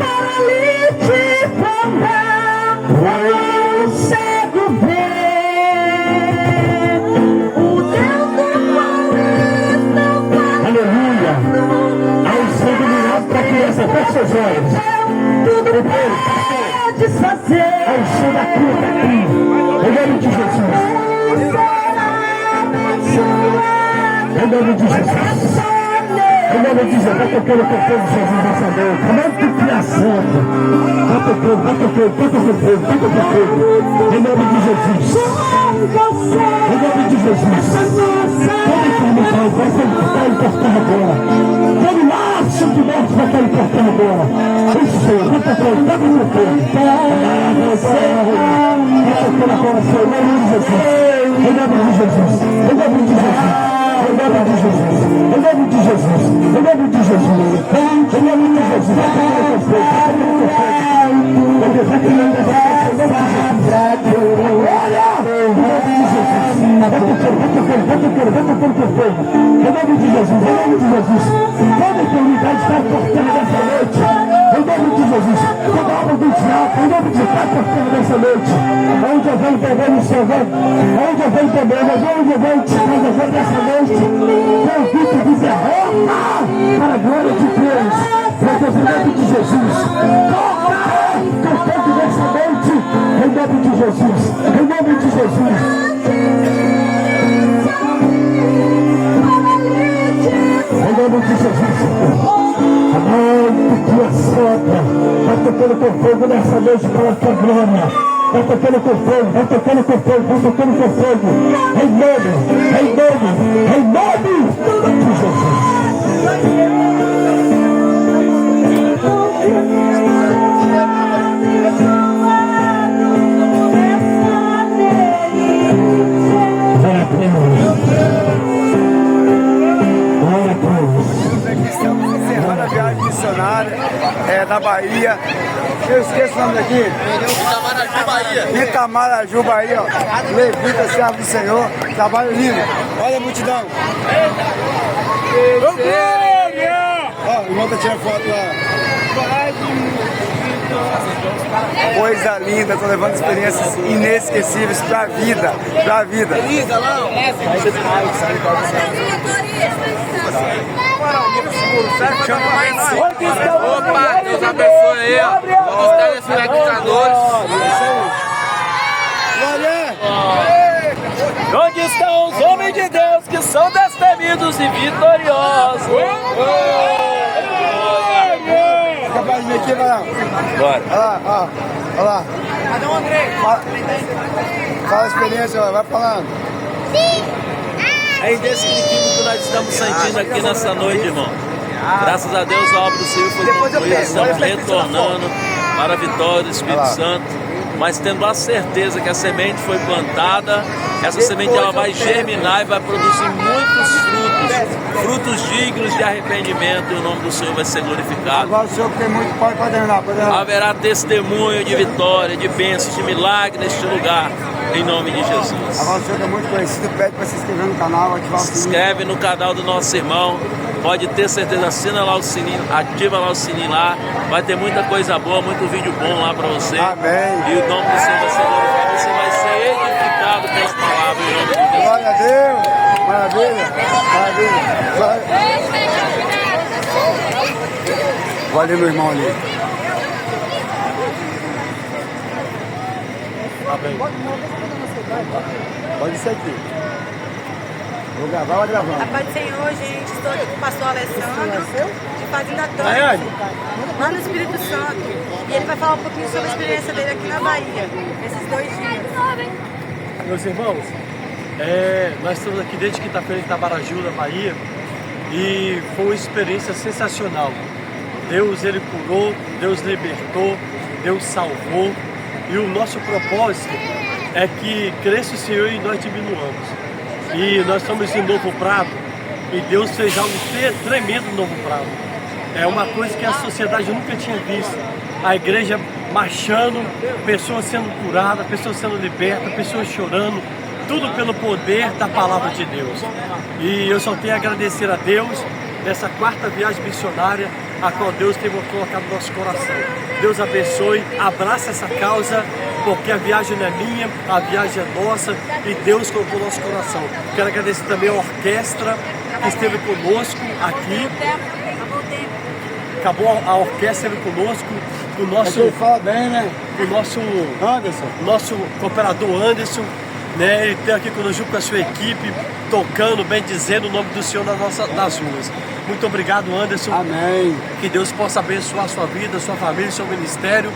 K: paralítico andar, o cego ver, o Deus do qual estão falando.
H: Aleluia! Há um sangue mirado para a criança, feche seus olhos.
K: Tudo pode fazer.
H: Há um som da cura aqui. Em nome de Jesus. Em nome de Jesus. Em nome de Jesus. Vai tocando o corpo de Jesus nessa noite. Amém de criação. Vai tocando, vai tocando, vai tocando, vai tocando. Em nome de Jesus. Em nome de Jesus. Todo enfermidade vai ser cortado agora. Todo laço de morte vai ser cortado agora. Isso, vai tocando, vai tocando. Você vai tocando agora, Senhor. Em nome de Jesus. Em nome de Jesus. Em nome de Jesus. Em nome de Jesus. Em nome de Jesus. Em nome de Jesus. Em nome de Jesus. Vai tocando o fogo. Vai tocando o fogo. Olha! Em nome de Jesus. Vai tocando o fogo. Em nome de Jesus. Em nome de Jesus. Toda eternidade está cortando nessa noite. Em nome de Jesus. Toda alma do diabo. Em nome de Jesus. Está cortando nessa noite. Onde eu venho também no seu nome. Onde eu venho também. Mas onde eu venho te fazer nessa noite. Convite de derrota para a glória de Deus. Para o nome de Jesus. Toca! Jesus. Em nome de Jesus. Em nome de Jesus. Amém. Tua santa. Vai tocando com fogo nessa noite para a tua glória. Vai tocando com fogo, vai tocando com fogo, vai tocando com fogo. Em nome de Jesus.
E: Estamos encerrando a viagem missionária da Bahia. Eu esqueço o nome daqui. Itamaraju, Bahia. Itamaraju, Bahia. Levita, servo do Senhor. Trabalho lindo. Olha a multidão. Ó, o irmão tá tirando foto lá. Coisa linda, tô levando experiências inesquecíveis pra vida. Pra vida. Elisa, lá,
C: Opa, Deus abençoe aí, ó. Os telespectadores. Onde estão os homens de Deus que são destemidos e vitoriosos?
E: Capaz de vir aqui, vai.
C: Bora.
E: Olha lá. Cadê o André? Fala a experiência, vai falando.
C: É indescritível que nós estamos sentindo aqui nessa noite, irmão. Graças a Deus a obra do Senhor foi concluída, estamos retornando para a vitória do Espírito Santo, mas tendo a certeza que a semente foi plantada, essa semente ela vai germinar e vai produzir muitos frutos dignos de arrependimento, e o nome do Senhor vai ser glorificado.
E: Agora o Senhor tem muito, pode terminar.
C: Haverá testemunho de vitória, de bênçãos, de milagre neste lugar, em nome de Jesus.
E: Agora o Senhor é muito conhecido, pede para se inscrever no canal, ativar o sininho.
C: Se inscreve no canal do nosso irmão, pode ter certeza, assina lá o sininho, ativa lá o sininho lá, vai ter muita coisa boa, muito vídeo bom lá para você.
E: Amém.
C: E o nome do Senhor vai ser glorificado, você vai ser edificado pela palavra, em nome de Jesus.
E: Glória a Deus, maravilha, maravilha. Valeu, meu irmão ali. Pode ser aqui. Vou gravar, vai gravando.
D: A paz do Senhor, gente. Estou aqui com o pastor Alessandro, de Fazenda Torres, lá no Espírito Santo. E ele vai falar um pouquinho sobre a experiência dele aqui na Bahia, nesses 2 dias.
H: Meus irmãos, nós estamos aqui desde quinta-feira em Itamaraju, na Bahia, e foi uma experiência sensacional. Deus, Ele curou, Deus libertou, Deus salvou, e o nosso propósito é que cresça o Senhor e nós diminuamos. E nós estamos em Novo Prado, e Deus fez algo tremendo no Novo Prado. É uma coisa que a sociedade nunca tinha visto. A igreja marchando, pessoas sendo curadas, pessoas sendo libertas, pessoas chorando, tudo pelo poder da palavra de Deus. E eu só tenho a agradecer a Deus nessa 4ª viagem missionária, a qual Deus tem colocado no nosso coração. Deus abençoe, abraça essa causa, porque a viagem não é minha, a viagem é nossa e Deus colocou no nosso coração. Quero agradecer também a orquestra que esteve conosco aqui. Acabou a orquestra, esteve conosco, o nosso,
E: fala bem, né?
H: O nosso cooperador Anderson, né? Ele tem aqui conosco com a sua equipe, tocando, bem dizendo o nome do Senhor nas ruas. Muito obrigado, Anderson.
E: Amém.
H: Que Deus possa abençoar a sua vida, sua família, seu ministério,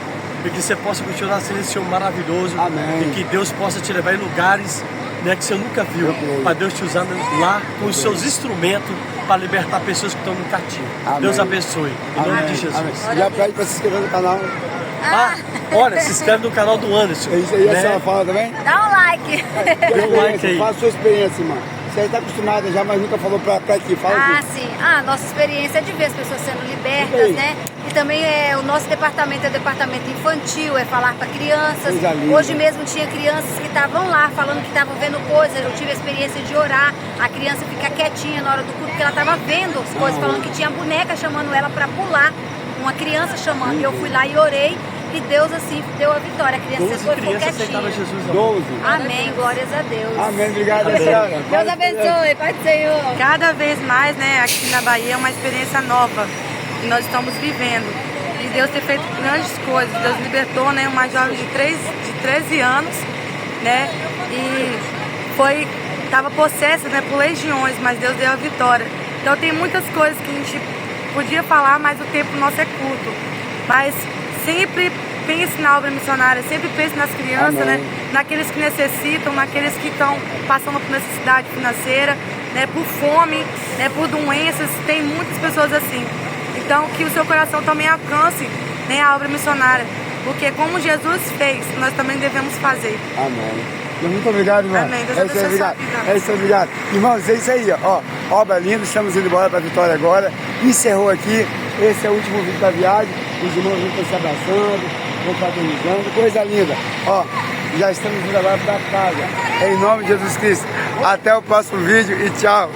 H: e que você possa continuar sendo esse Senhor maravilhoso.
E: Amém.
H: E que Deus possa te levar em lugares, né, que você nunca viu, para Deus te usar lá com os seus instrumentos para libertar pessoas que estão no cativo.
E: Amém.
H: Deus abençoe. Em nome de Jesus.
E: Amém. Já pede para se inscrever no canal.
H: Olha, se inscreve no canal do Anderson.
E: É isso aí,
H: né?
E: a senhora fala também?
A: Dá um like.
H: Dê um like aí.
E: Fala a sua experiência, irmã. Você está acostumada já, mas nunca falou pra aqui. Fala aqui.
A: Sim. Nossa experiência é de ver as pessoas sendo libertas, né? E também o nosso departamento é o departamento infantil, é falar para crianças. Hoje mesmo tinha crianças que estavam lá falando que estavam vendo coisas. Eu tive a experiência de orar, a criança ficar quietinha na hora do culto, porque ela estava vendo as coisas, falando que tinha boneca chamando ela para pular, uma criança chamando. E eu fui lá e orei. E Deus assim deu a vitória. A criança ficou quietinha.
E: 12.
A: Amém, glórias a Deus.
E: Amém, obrigado, senhora.
A: Deus abençoe, Pai do Senhor.
D: Cada vez mais, né, aqui na Bahia é uma experiência nova que nós estamos vivendo. de Deus ter feito grandes coisas. Deus libertou, né, uma jovem de 13 anos, né, e estava possessa, né, por legiões, mas Deus deu a vitória. Então tem muitas coisas que a gente podia falar, mas o tempo nosso é curto. Mas sempre pense na obra missionária, sempre pense nas crianças, né, naqueles que necessitam, naqueles que estão passando por necessidade financeira, né, por fome, né, por doenças, tem muitas pessoas assim. Então que o seu coração também alcance, né, a obra missionária, porque como Jesus fez, nós também devemos fazer.
E: Amém. Muito obrigado, irmão.
D: Amém. Deus abençoe a sua vida.
E: É isso, obrigado. Irmãos, é isso aí, ó. Obra linda, estamos indo embora para Vitória agora. Encerrou aqui. Esse é o último vídeo da viagem. Os irmãos estão se abraçando, vão fraternizando. Coisa linda. Ó, já estamos indo agora para casa. Em nome de Jesus Cristo. Até o próximo vídeo e tchau.